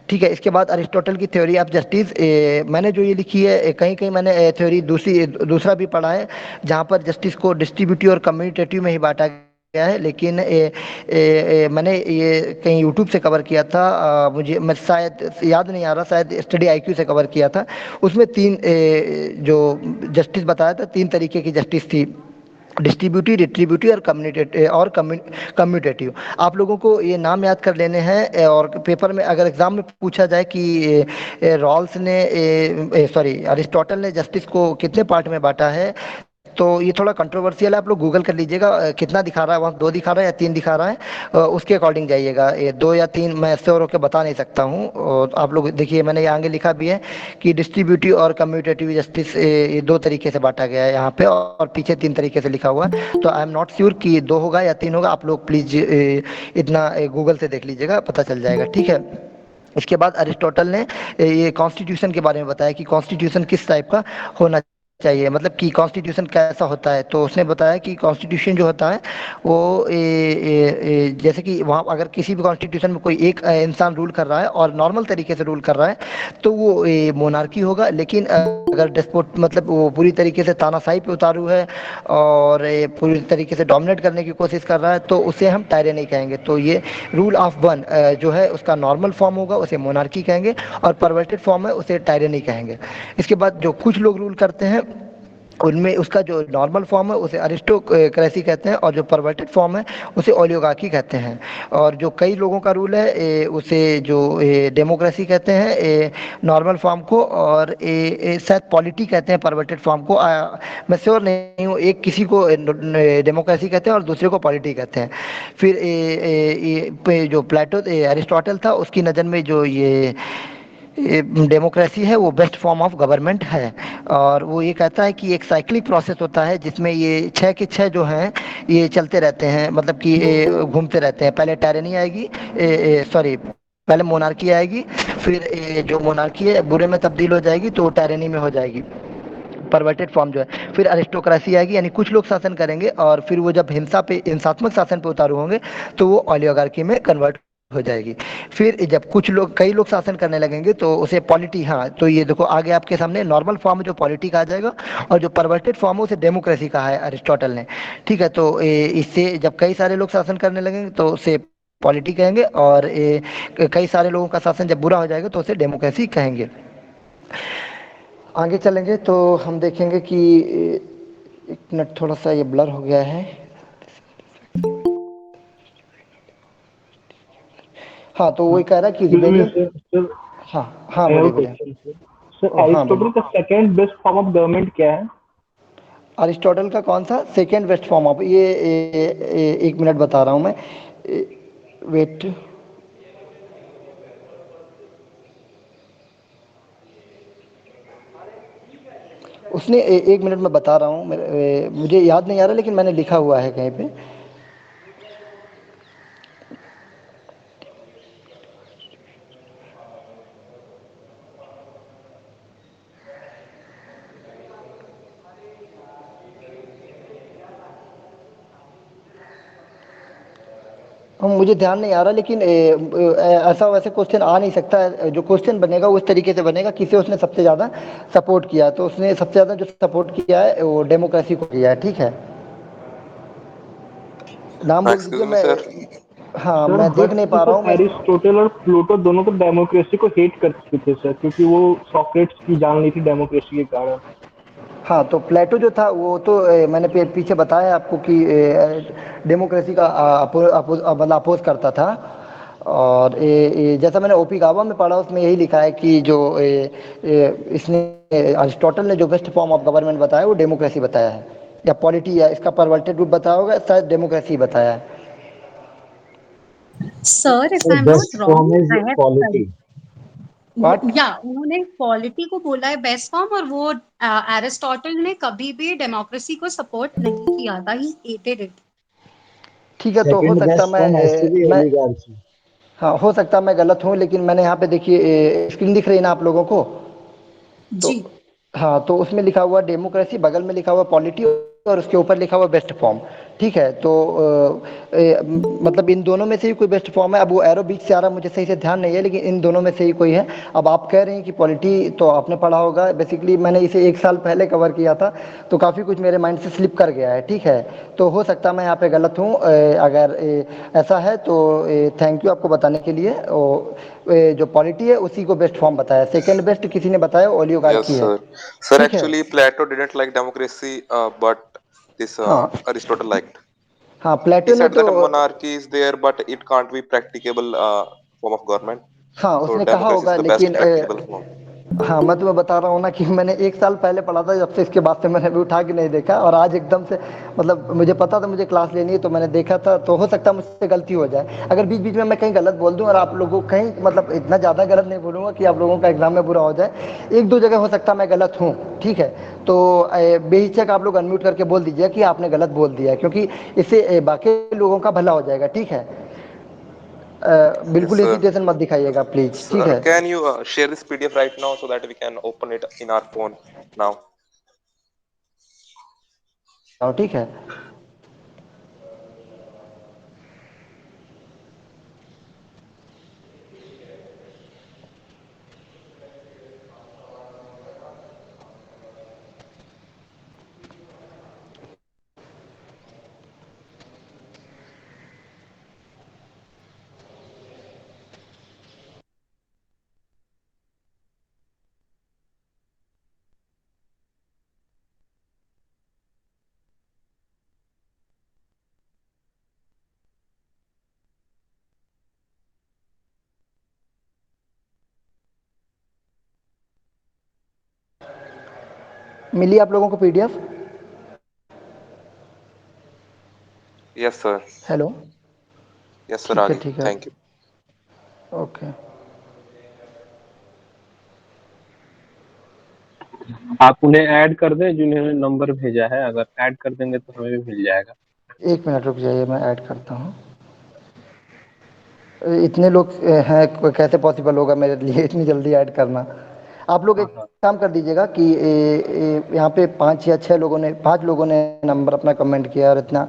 ठीक है। इसके बाद अरिस्टोटल की थ्योरी ऑफ जस्टिस, मैंने जो ये लिखी है, कहीं कहीं मैंने थ्योरी दूसरा भी पढ़ा है, जहाँ पर जस्टिस को डिस्ट्रीब्यूटिव और कम्युनिटेटिव में ही बांटा गया है, लेकिन मैंने ये कहीं यूट्यूब से कवर किया था, मुझे मैं शायद याद नहीं आ रहा, शायद स्टडी आईक्यू से कवर किया था। उसमें तीन जो जस्टिस बताया था, तीन तरीके की जस्टिस थी: डिस्ट्रीब्यूटिव, रिट्रीब्यूटिव और कम्यूटेटिव। आप लोगों को ये नाम याद कर लेने हैं, और पेपर में अगर एग्जाम में पूछा जाए कि रॉल्स ने, सॉरी, अरिस्टोटल ने जस्टिस को कितने पार्ट में बांटा है, तो ये थोड़ा कंट्रोवर्शियल है। आप लोग गूगल कर लीजिएगा, कितना दिखा रहा है वहाँ, दो दिखा रहा है या तीन दिखा रहा है, उसके अकॉर्डिंग जाइएगा। ये दो या तीन मैं श्योर होकर बता नहीं सकता हूँ। और आप लोग देखिए, मैंने ये आगे लिखा भी है कि डिस्ट्रीब्यूटिव और कम्यूटेटिव जस्टिस, ये दो तरीके से बांटा गया है यहाँ पे, और पीछे तीन तरीके से लिखा हुआ है। तो आई एम नॉट श्योर कि दो होगा या तीन होगा। आप लोग प्लीज इतना गूगल से देख लीजिएगा, पता चल जाएगा। ठीक है। इसके बाद अरिस्टोटल ने ये कॉन्स्टिट्यूशन के बारे में बताया कि कॉन्स्टिट्यूशन किस टाइप का होना चाहिए, मतलब कि कॉन्स्टिट्यूशन कैसा होता है। तो उसने बताया कि कॉन्स्टिट्यूशन जो होता है वो जैसे कि वहाँ अगर किसी भी कॉन्स्टिट्यूशन में कोई एक इंसान रूल कर रहा है और नॉर्मल तरीके से रूल कर रहा है, तो वो मोनार्की होगा। लेकिन अगर डेस्पोट, मतलब वो पूरी तरीके से तानाशाही पे उतारू है और पूरी तरीके से डोमिनेट करने की कोशिश कर रहा है, तो उसे हम टायरेनी कहेंगे। तो ये रूल ऑफ वन जो है उसका नॉर्मल फॉर्म होगा, उसे मोनार्की कहेंगे, और परवर्टेड फॉर्म है उसे टायरेनी कहेंगे। इसके बाद जो कुछ लोग रूल करते हैं, उनमें उसका जो नॉर्मल फॉर्म है उसे अरिस्टोक्रेसी कहते हैं, और जो परवर्टेड फॉर्म है उसे ओलियोगार्की कहते हैं। और जो कई लोगों का रूल है, उसे जो डेमोक्रेसी कहते हैं नॉर्मल फॉर्म को, और शायद पॉलिटी कहते हैं परवर्टेड फॉर्म को। मैं श्योर नहीं हूँ, एक किसी को डेमोक्रेसी कहते हैं और दूसरे को पॉलिटी कहते हैं। फिर जो प्लेटो अरिस्टोटल था, उसकी नज़र में जो ये डेमोक्रेसी है वो बेस्ट फॉर्म ऑफ गवर्नमेंट है। और वो ये कहता है कि एक साइक्लिक प्रोसेस होता है, जिसमें ये छः के छः जो हैं ये चलते रहते हैं, मतलब कि घूमते रहते हैं। पहले टायरनी आएगी, सॉरी, पहले मोनार्की आएगी, फिर जो मोनार्की है बुरे में तब्दील हो जाएगी तो टायरनी में हो जाएगी, परवर्टेड फॉर्म जो है। फिर अरिस्टोक्रेसी आएगी, यानी कुछ लोग शासन करेंगे, और फिर वो जब हिंसात्मक शासन पे उतारू होंगे, तो वो ओलिगार्की में कन्वर्ट हो जाएगी। फिर जब कुछ लोग, कई लोग शासन करने लगेंगे, तो उसे पॉलिटी, हाँ, तो ये देखो आगे आपके सामने नॉर्मल फॉर्म जो पॉलिटी कहा जाएगा, और जो परवर्टेड फॉर्म है उसे डेमोक्रेसी कहा है अरिस्टोटल ने। ठीक है। तो इससे जब कई सारे लोग शासन करने लगेंगे तो उसे पॉलिटी कहेंगे, और कई सारे लोगों का शासन जब बुरा हो जाएगा तो उसे डेमोक्रेसी कहेंगे। आगे चलेंगे तो हम देखेंगे कि एक मिनट, थोड़ा सा ये ब्लर हो गया है। हाँ, तो वही कह रहा है कि Excuse me, rebellion. sir. Sir, हाँ, हाँ, I have बोलिए a बोलिए। question, sir. Sir, हाँ, बोलिए। एरिस्टोटल का second best form of government क्या है? अरिस्टोटल का कौन सा सेकेंड बेस्ट फॉर्म ऑफ, ये एक मिनट बता रहा हूँ मैं, वेट। उसने एक मिनट में बता रहा हूँ, मुझे याद नहीं आ रहा, लेकिन मैंने लिखा हुआ है कहीं पे। मुझे ध्यान नहीं आ रहा, लेकिन ऐसा वैसे क्वेश्चन आ नहीं सकता है। जो क्वेश्चन बनेगा वो इस तरीके से बनेगा, किसे उसने सबसे ज़्यादा सपोर्ट किया। तो उसने सबसे ज़्यादा जो सपोर्ट किया है वो डेमोक्रेसी को किया है। ठीक है। नाम बोल दीजिए, एक्सक्यूज मी मैं, सर। हाँ, सर, मैं देख बट नहीं पा रहा सर हूँ मैं। एरिस्टोटल और प्लूटो दोनों तो डेमोक्रेसी को हेट करते थे सर, क्योंकि वो सॉक्रेट्स की जान ली थी डेमोक्रेसी के कारण। हाँ, तो प्लेटो जो था वो तो मैंने पीछे बताया आपको कि डेमोक्रेसी का मतलब अपोज करता था। और जैसा मैंने ओपी गावा में पढ़ा, उसमें यही लिखा है कि जो इसने अरिस्टोटल ने जो बेस्ट फॉर्म ऑफ गवर्नमेंट बताया वो डेमोक्रेसी बताया है, या पॉलिटी, या इसका परवर्टेड रूप बताया होगा, शायद डेमोक्रेसी बताया है। Sir, if sir, I'm not best wrong, form is I have polity. studied. What? या उन्होंने पॉलिटी को बोला है बेस्ट फॉर्म, और वो एरिस्टोटल ने कभी भी डेमोक्रेसी को सपोर्ट नहीं किया था, ही हेटेड इट। ठीक है, तो हो सेकंड सकता best form has to be मैं ओलिगार्ची। हाँ, हो सकता है मैं गलत हूँ, लेकिन मैंने यहाँ पे देखिए स्क्रीन दिख रही है ना आप लोगों को? तो जी। हाँ, तो उसमें लिखा हुआ डेमोक्रेसी, बगल में लिखा हुआ पॉलिटी और उसके ऊपर लिखा हुआ बेस्ट फॉर्म। ठीक है, तो मतलब इन दोनों में से ही कोई बेस्ट फॉर्म है। अब वो एरो बीच से आ रहा है, मुझे सही से ध्यान नहीं है, लेकिन इन दोनों में से ही कोई है। अब आप कह रहे हैं कि पॉलिटी तो आपने पढ़ा होगा, बेसिकली मैंने इसे 1 साल पहले कवर किया था, तो काफ़ी कुछ मेरे माइंड से स्लिप कर गया है। ठीक है, तो हो सकता है मैं यहाँ पे गलत हूँ। अगर ऐसा है तो थैंक यू आपको बताने के लिए। जो पॉलिटी है उसी को बेस्ट फॉर्म बताया, सेकंड बेस्ट किसी ने बताया Yes, ओलियोगार्की है। sir. Sir, ठीक है। actually, Plato didn't like democracy, but this हाँ Aristotle liked. हाँ, He प्लेटो ने said तो that monarchy is there, but it can't be practicable form of government. हाँ So उसने कहा democracy is होगा, the best लेकिन practicable form. हाँ, मैं तुम्हें बता रहा हूँ ना कि मैंने 1 साल पहले पढ़ा था, जब से इसके बाद से मैंने अभी उठा के नहीं देखा, और आज एकदम से मतलब मुझे पता था मुझे क्लास लेनी है, तो मैंने देखा था। तो हो सकता है मुझसे गलती हो जाए, अगर बीच बीच में मैं कहीं गलत बोल दूं, और आप लोगों को कहीं मतलब इतना ज़्यादा गलत नहीं बोलूँगा कि आप लोगों का एग्जाम में बुरा हो जाए। एक दो जगह हो सकता है मैं गलत हूँ। ठीक है, तो बेहिचक आप लोग अनम्यूट करके बोल दीजिए कि आपने गलत बोल दिया है, क्योंकि इससे बाकी लोगों का भला हो जाएगा। ठीक है, Yes, बिल्कुल sir. हेजिटेशन मत दिखाइएगा प्लीज। ठीक Sir, है। can you share this PDF right now so that we can open it in our phone now? ठीक है। मिली आप लोगों को PDF? Yes, sir. Hello. Yes, sir, ठीक है Agi. ठीक है। Thank you. ओके। आप उन्हें ऐड कर दें जिन्होंने नंबर भेजा है, अगर ऐड कर देंगे तो हमें भी मिल जाएगा। 1 मिनट रुक जाइए, मैं ऐड करता हूँ। इतने लोग हैं, कैसे पॉसिबल होगा मेरे लिए इतनी जल्दी ऐड करना? आप लोग हाँ एक हाँ काम कर दीजिएगा कि यहाँ पे 5 लोगों ने नंबर अपना कमेंट किया, और इतना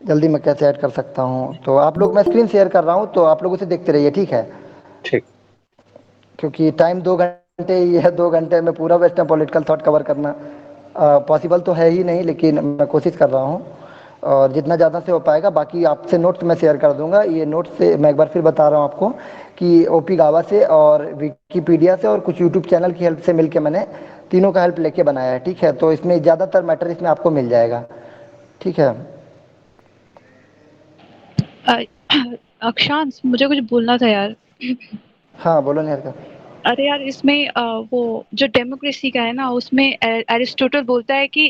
जल्दी मैं कैसे ऐड कर सकता हूँ? तो आप लोग, मैं स्क्रीन शेयर कर रहा हूँ, तो आप लोग उसे देखते रहिए। ठीक है, ठीक। क्योंकि टाइम 2 घंटे ही है, 2 घंटे में पूरा वेस्टर्न पॉलिटिकल थॉट कवर करना पॉसिबल तो है ही नहीं, लेकिन मैं कोशिश कर रहा हूँ, और जितना ज़्यादा से हो पाएगा। बाकी आपसे नोट्स मैं शेयर कर दूंगा। ये नोट्स से मैं एक बार फिर बता रहा हूँ आपको कि ओपी गावा से और विकीपीडिया से और कुछ यूट्यूब चैनल की हेल्प से मिलके मैंने तीनों का हेल्प लेके बनाया है। ठीक है, तो इसमें ज़्यादातर मैटर इसमें आपको मिल जाएगा। ठीक है। अक्षांश, मुझे कुछ बोलना था यार। हाँ बोलो निहारिका। अरे यार, इसमें वो जो डेमोक्रेसी का है ना, उसमें एरिस्टोटल बोलता है कि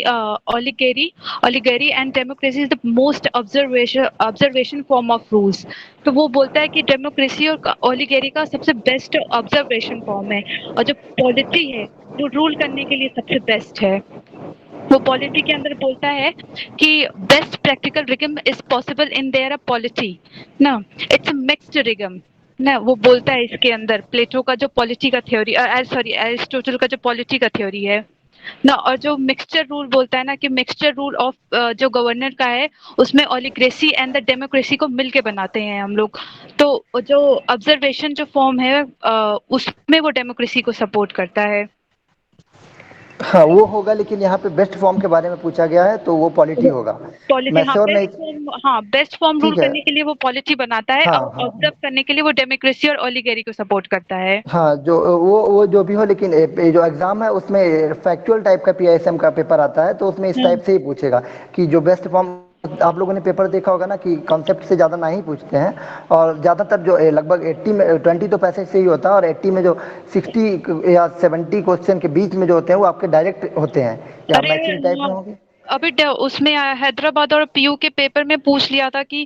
oligarchy oligarchy and democracy is the most observation form of rules. तो वो बोलता है कि डेमोक्रेसी और ओलिगेरी का सबसे बेस्ट ऑब्जर्वेशन फॉर्म है, और जो पॉलिटी है वो रूल करने के लिए सबसे बेस्ट है। वो पॉलिटी के अंदर बोलता है कि best practical regime is possible in their a polity ना, इट्स अ मिक्स्ड रिगम ना। वो बोलता है इसके अंदर प्लेटो का जो पॉलिटी का थ्योरी, सॉरी एरिस्टोटल का जो पॉलिटी का थ्योरी है ना। और जो मिक्सचर रूल बोलता है ना कि मिक्सचर रूल ऑफ जो गवर्नर का है, उसमें ओलिग्रेसी एंड द डेमोक्रेसी को मिलके बनाते हैं हम लोग। तो जो ऑब्जर्वेशन जो फॉर्म है उसमें वो डेमोक्रेसी को सपोर्ट करता है। हाँ वो होगा, लेकिन यहाँ पे बेस्ट फॉर्म के बारे में पूछा गया है, तो वो पॉलिटी होगा। पॉलिटी, मैं हाँ श्योर नहीं। बेस्ट फॉर्म, हाँ बेस्ट फॉर्म रूल ठीक है। करने के लिए वो पॉलिटी बनाता है, हाँ और हाँ ऑब्जर्व करने के लिए वो डेमोक्रेसी और ओलिगेरी को सपोर्ट करता है। हाँ, जो वो जो भी हो, लेकिन जो एग्जाम है उसमें फैक्चुअल टाइप का पीआईएसएम का पेपर आता है, तो उसमें इस टाइप से ही पूछेगा कि जो बेस्ट फॉर्म। आप लोगों ने पेपर देखा होगा ना कि कॉन्सेप्ट से ज़्यादा ना ही पूछते हैं, और ज़्यादातर जो लगभग 80 में 20 तो पैसे से ही होता है, और 80 में जो 60 या 70 क्वेश्चन के बीच में जो होते हैं वो आपके डायरेक्ट होते हैं या अरे मैचिंग टाइप में होंगे। अभी उसमें हैदराबाद और पीयू के पेपर में पूछ लिया था कि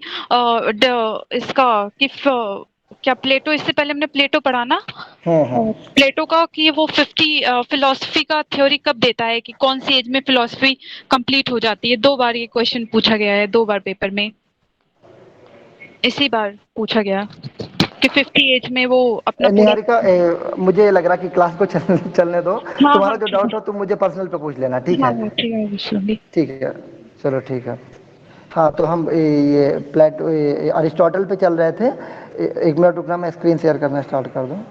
इसका कि क्या प्लेटो, इससे पहले हमने प्लेटो पढ़ा ना, हम्म। प्लेटो का कि वो 50 फिलोसफी का थ्योरी कब देता है, कि कौन सी एज में फिलोसफी कंप्लीट हो जाती है। 2 बार ये क्वेश्चन पूछा गया है, 2 बार पेपर में। इसी बार पूछा गया कि 50 एज में वो अपना पूरा। निहारिका, मुझे लग रहा कि क्लास को चलने दो। हाँ तुम्हारा हाँ जो ठीक डाउट है। हो तुम मुझे पर्सनल पे पूछ लेना, ठीक हाँ है? हाँ ठीक है, पूछ लूंगी। ठीक है, चलो ठीक है। हाँ, तो हम ये अरिस्टोटल पे चल रहे थे। एक मिनट रुकना, मैं स्क्रीन शेयर करना स्टार्ट कर दूँ।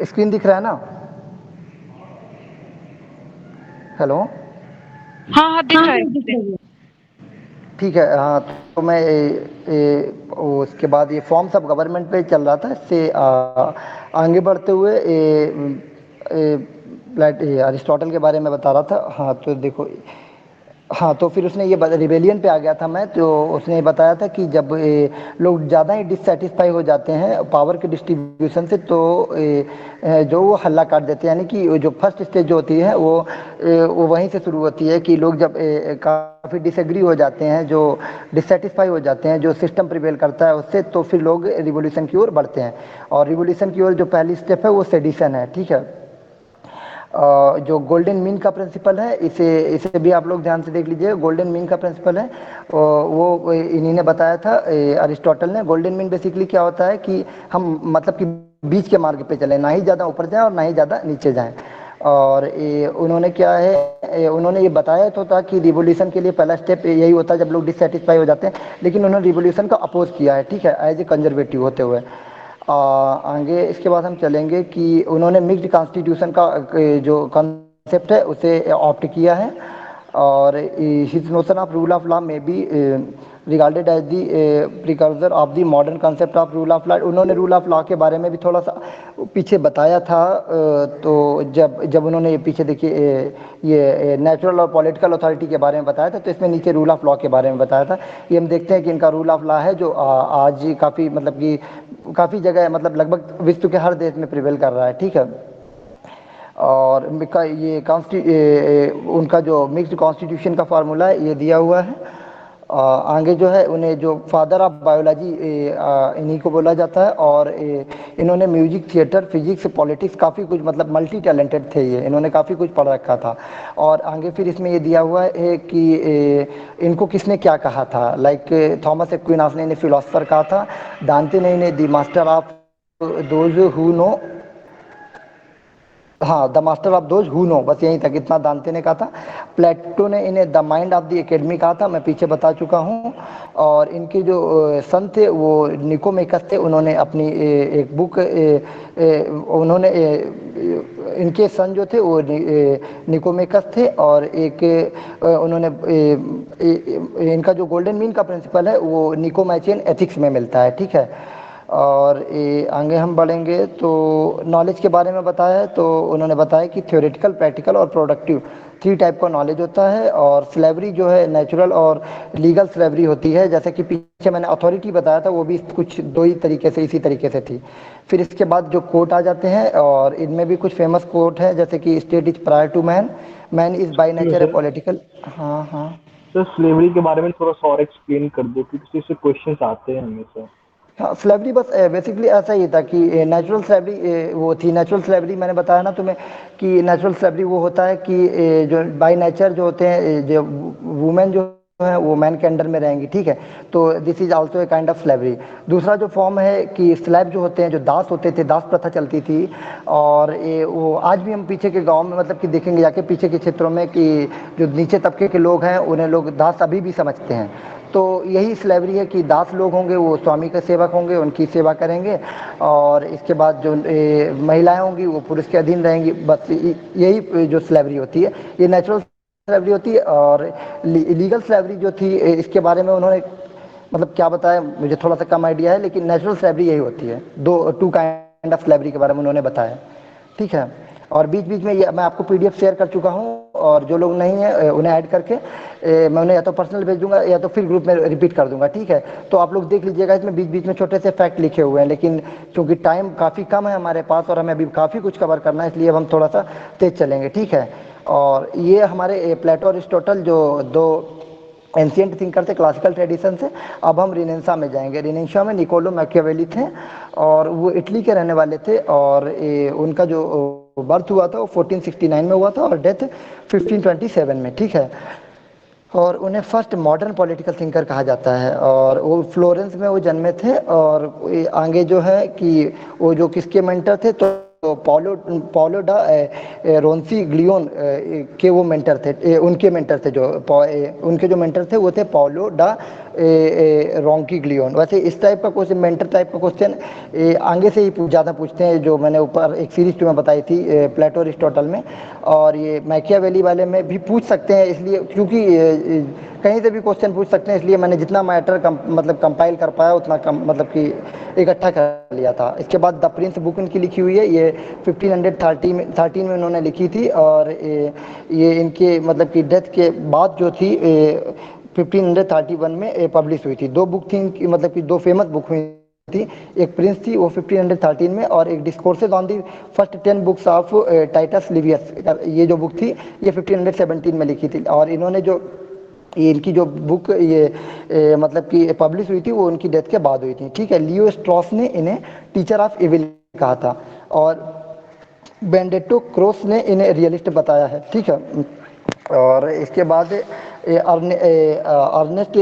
स्क्रीन दिख रहा है ना? हेलो? हाँ हाँ दिख रहा है। ठीक है। हाँ, तो मैं उसके बाद ये फॉर्म्स ऑफ गवर्नमेंट पे चल रहा था। इससे आगे बढ़ते हुए अरिस्टोटल के बारे में बता रहा था। हाँ, तो देखो। हाँ, तो फिर उसने ये रिबेलियन पे आ गया था मैं, तो उसने ये बताया था कि जब लोग ज़्यादा ही डिससेटिस्फाई हो जाते हैं पावर के डिस्ट्रीब्यूशन से, तो जो वो हल्ला काट देते हैं। यानी कि जो फर्स्ट स्टेज जो होती है वो वहीं से शुरू होती है कि लोग जब काफ़ी डिसएग्री हो जाते हैं, जो डिससेटिस्फाई हो जाते हैं, जो सिस्टम प्रिवेल करता है उससे, तो फिर लोग रिवोल्यूशन की ओर बढ़ते हैं। और रिवोल्यूशन की ओर जो पहली स्टेप है वो सेडिशन है, ठीक है? जो गोल्डन मीन का प्रिंसिपल है, इसे इसे भी आप लोग ध्यान से देख लीजिए। गोल्डन मीन का प्रिंसिपल है, वो इन्हीं ने बताया था, अरिस्टोटल ने। गोल्डन मीन बेसिकली क्या होता है कि हम मतलब कि बीच के मार्ग पे चलें, ना ही ज़्यादा ऊपर जाएं और ना ही ज़्यादा नीचे जाएं। और उन्होंने क्या है, उन्होंने ये बताया तो था कि रिवोल्यूशन के लिए पहला स्टेप यही होता है जब लोग डिससेटिस्फाई हो जाते हैं। लेकिन उन्होंने रिवोल्यूशन का अपोज किया है, ठीक है, एज ए कंजर्वेटिव होते हुए। आगे इसके बाद हम चलेंगे कि उन्होंने मिक्स्ड कॉन्स्टिट्यूशन का जो कॉन्सेप्ट है उसे ऑप्ट किया है। और his notion of rule of law में be regarded as the precursor of the modern concept of rule of law. उन्होंने रूल ऑफ लॉ के बारे में भी थोड़ा सा पीछे बताया था। तो जब जब उन्होंने ये पीछे देखिए ये नेचुरल और पॉलिटिकल अथॉरिटी के बारे में बताया था, तो इसमें नीचे रूल ऑफ लॉ के बारे में बताया था। ये हम देखते हैं कि इनका रूल ऑफ लॉ है जो आज काफ़ी मतलब कि काफ़ी जगह मतलब लगभग विश्व के हर देश में प्रिवेल कर रहा है, ठीक है? और ये उनका जो मिक्स्ड कॉन्स्टिट्यूशन का फार्मूला है ये दिया हुआ है। आगे जो है उन्हें जो फादर ऑफ बायोलॉजी इन्हीं को बोला जाता है। और इन्होंने म्यूजिक, थिएटर, फिजिक्स, पॉलिटिक्स काफ़ी कुछ मतलब मल्टी टैलेंटेड थे ये, इन्होंने काफ़ी कुछ पढ़ रखा था। और आगे फिर इसमें ये दिया हुआ है कि इनको किसने क्या कहा था। लाइक थॉमस एक्विनास ने इन्हें फिलोसफर कहा था, दांते ने इन्हें the master of those who know, हाँ, the master of those who know, बस यहीं तक, इतना दांते ने कहा था। प्लेटो ने इन्हें the mind of the academy कहा था, मैं पीछे बता चुका हूँ। और इनके जो सन थे वो निकोमेकस थे। उन्होंने अपनी एक बुक उन्होंने इनके सन जो थे वो निकोमेकस थे। और एक उन्होंने इनका जो गोल्डन मीन का प्रिंसिपल है वो निकोमैचियन एथिक्स में मिलता है, ठीक है? और आगे हम बढ़ेंगे तो नॉलेज के बारे में बताया है। तो उन्होंने बताया कि थ्योरेटिकल, प्रैक्टिकल और प्रोडक्टिव 3 टाइप का नॉलेज होता है। और स्लेवरी जो है नेचुरल और लीगल स्लेवरी होती है। जैसे कि पीछे मैंने अथॉरिटी बताया था, वो भी कुछ 2 ही तरीके से, इसी तरीके से थी। फिर इसके बाद जो कोट आ जाते हैं, और इनमें भी कुछ फेमस कोट है, जैसे कि state is prior to man, man is by nature a sir political. हाँ हाँ। सर स्लेवरी के बारे में थोड़ा सा और एक्सप्लेन कर दो, क्योंकि इससे क्वेश्चंस आते हैं हमेशा। हाँ, स्लेवरी बस बेसिकली ऐसा ही था कि नेचुरल स्लेवरी वो थी। नेचुरल स्लेवरी मैंने बताया ना तुम्हें कि नेचुरल स्लेवरी वो होता है कि जो बाय नेचर जो होते हैं, जो वुमेन जो है वो मैन के अंडर में रहेंगी, ठीक है? तो this is also a kind of slavery. दूसरा जो फॉर्म है कि स्लेव जो होते हैं, जो दास होते थे, दास प्रथा चलती थी। और वो आज भी हम पीछे के गांव में मतलब कि देखेंगे जाके पीछे के क्षेत्रों में कि जो नीचे तबके के लोग हैं उन्हें लोग दास अभी भी समझते हैं। तो यही स्लेवरी है कि दास लोग होंगे वो स्वामी के सेवक होंगे, उनकी सेवा करेंगे। और इसके बाद जो महिलाएं होंगी वो पुरुष के अधीन रहेंगी। बस यही जो स्लेवरी होती है, ये नेचुरल स्लेवरी होती है। और लीगल स्लेवरी जो थी, इसके बारे में उन्होंने मतलब क्या बताया, मुझे थोड़ा सा कम आइडिया है, लेकिन नेचुरल स्लेवरी यही होती है। 2 काइंड ऑफ स्लेवरी के बारे में उन्होंने बताया, ठीक है? और बीच बीच में ये मैं आपको पीडीएफ शेयर कर चुका हूँ। और जो लोग नहीं है उन्हें ऐड करके मैं उन्हें या तो पर्सनल भेज दूंगा या तो फिर ग्रुप में रिपीट कर दूंगा, ठीक है? तो आप लोग देख लीजिएगा, इसमें बीच बीच में छोटे से फैक्ट लिखे हुए हैं। लेकिन क्योंकि टाइम काफ़ी कम है हमारे पास और हमें अभी काफ़ी कुछ कवर करना है, इसलिए हम थोड़ा सा तेज चलेंगे, ठीक है? और ये हमारे प्लेटो, अरिस्टोटल जो 2 एंशियंट थिंकर थे क्लासिकल ट्रेडिशन से। अब हम रिनेंसा में जाएंगे। रिनेंसा में निकोलो मैकियावेली थे और वो इटली के रहने वाले थे। और उनका जो बर्थ हुआ था वो 1469 में हुआ था और डेथ 1527 में, ठीक है। और उन्हें फर्स्ट मॉडर्न पॉलिटिकल थिंकर कहा जाता है और वो फ्लोरेंस में वो जन्मे थे। और आगे जो है कि वो जो किसके मेंटर थे, तो पाउलो पाउलो डा रोंसी ग्लियोन के वो मेंटर थे, उनके मेंटर थे जो उनके जो मेंटर थे वो थे पाउलो डा रोंकी ग्लियोन। वैसे इस टाइप का क्वेश्चन, मेंटर टाइप का क्वेश्चन आगे से ही ज़्यादा पूछते हैं, जो मैंने ऊपर एक सीरीज तुम्हें बताई थी प्लेटो अरिस्टोटल में, और ये मैकियावेली वाले में भी पूछ सकते हैं, इसलिए क्योंकि कहीं से भी क्वेश्चन पूछ सकते हैं, इसलिए मैंने जितना मैटर मतलब कंपाइल कर पाया उतना मतलब कि इकट्ठा कर लिया था। इसके बाद द प्रिंस बुक इनकी लिखी हुई है, ये 1513 में उन्होंने लिखी थी और ये इनके मतलब कि डेथ के बाद जो थी 1531 में पब्लिश हुई थी। दो बुक थी इनकी, मतलब कि दो फेमस बुक हुई थी, एक प्रिंस थी वो 1513 में, और एक discourses on the first 10 books of Titus Livius, ये जो बुक थी ये 1517 में लिखी थी। और इन्होंने जो ये इनकी जो बुक ये मतलब कि पब्लिश हुई थी वो उनकी डेथ के बाद हुई थी, ठीक है। लियो स्ट्रॉस ने इन्हें टीचर ऑफ इविल कहा था और बेनेडिक्टो क्रॉस ने इन्हें रियलिस्ट बताया है, ठीक है। और इसके बाद अर्नेस्ट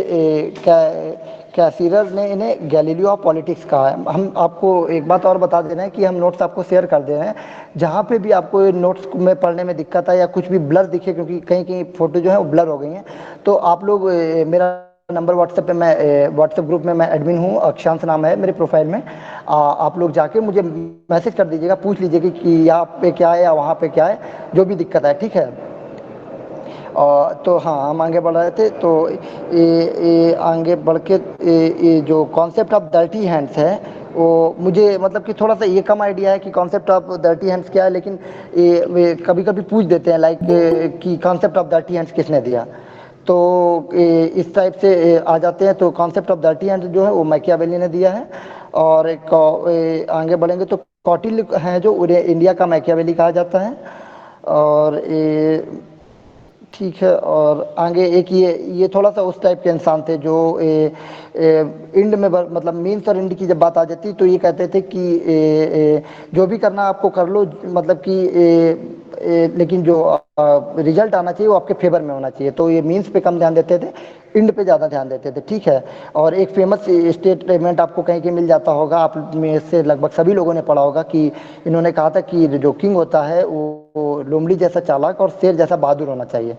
कैसीरर ने इन्हें गैलीलियो ऑफ पॉलिटिक्स कहा है। हम आपको एक बात और बता दे रहे हैं कि हम नोट्स आपको शेयर कर दे रहे हैं, जहाँ पे भी आपको नोट्स में पढ़ने में दिक्कत है या कुछ भी ब्लर दिखे, क्योंकि कहीं कहीं फोटो जो है वो ब्लर हो गई हैं, तो आप लोग मेरा नंबर व्हाट्सएप पे, मैं व्हाट्सएप ग्रुप में मैं एडमिन हूँ, अक्षांश नाम है मेरे प्रोफाइल में, आप लोग जाके मुझे मैसेज कर दीजिएगा, पूछ लीजिएगा कि यहाँ पे क्या है या वहाँ पे क्या है, जो भी दिक्कत है, ठीक है। तो हाँ, हम आगे बढ़ रहे थे, तो ये आगे बढ़ के ये जो कॉन्सेप्ट ऑफ डर्टी हैंड्स है वो मुझे मतलब कि थोड़ा सा ये कम आइडिया है कि कॉन्सेप्ट ऑफ डर्टी हैंड्स क्या है, लेकिन ये कभी कभी पूछ देते हैं लाइक कि कॉन्सेप्ट ऑफ डर्टी हैंड्स किसने दिया, तो इस टाइप से आ जाते हैं। तो कॉन्सेप्ट ऑफ डर्टी हैंड्स जो है वो मैकियावेली ने दिया है। और आगे बढ़ेंगे तो कौटिल्य है जो उन्हें इंडिया का मैकियावेली कहा जाता है। और ठीक है, और आगे एक ये थोड़ा सा उस टाइप के इंसान थे जो इंड में मतलब मीन्स और इंड की जब बात आ जाती तो ये कहते थे कि जो भी करना आपको कर लो, मतलब कि लेकिन जो रिजल्ट आना चाहिए वो आपके फेवर में होना चाहिए। तो ये मीन्स पे कम ध्यान देते थे, इंड पे ज़्यादा ध्यान देते थे, ठीक है। और एक फेमस स्टेटमेंट आपको कहीं कहीं मिल जाता होगा, आप में से लगभग सभी लोगों ने पढ़ा होगा कि इन्होंने कहा था कि जो किंग होता है वो लोमड़ी जैसा चालाक और शेर जैसा बहादुर होना चाहिए,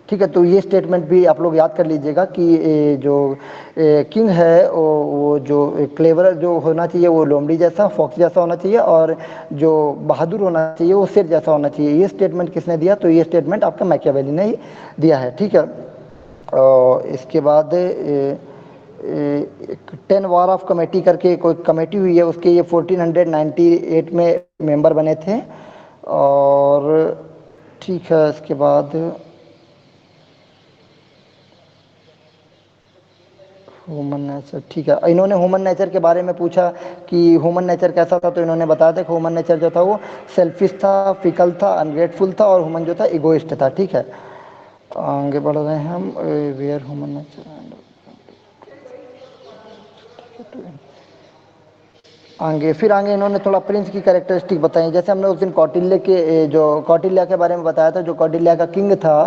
ठीक है। तो ये स्टेटमेंट भी आप लोग याद कर लीजिएगा कि जो किंग है वो जो क्लेवर जो होना चाहिए वो लोमड़ी जैसा, फॉक्स जैसा होना चाहिए, और जो बहादुर होना चाहिए वो शेर जैसा होना चाहिए। ये स्टेटमेंट किसने दिया, तो ये स्टेटमेंट आपका मैकियावेली ने ही दिया है, ठीक है। और इसके बाद 10 वार ऑफ कमेटी करके कोई कमेटी हुई है, उसके ये 1498 में मेंबर बने थे। और ठीक है, इसके बाद ह्यूमन नेचर, ठीक है। इन्होंने ह्यूमन नेचर के बारे में पूछा कि ह्यूमन नेचर कैसा था, तो इन्होंने बताया था कि ह्यूमन नेचर जो था वो सेल्फिश था, फिकल था, अनग्रेटफुल था, और ह्यूमन जो था इगोइस्ट था, ठीक है। आगे बढ़ रहे हैं हम, वेयर ह्यूमन नेचर आगे, फिर आगे इन्होंने थोड़ा प्रिंस की कैरेक्टरिस्टिक बताई। जैसे हमने उस दिन कौटिल्य के जो कौटिल्य के बारे में बताया था, जो कौटिल्य का किंग था,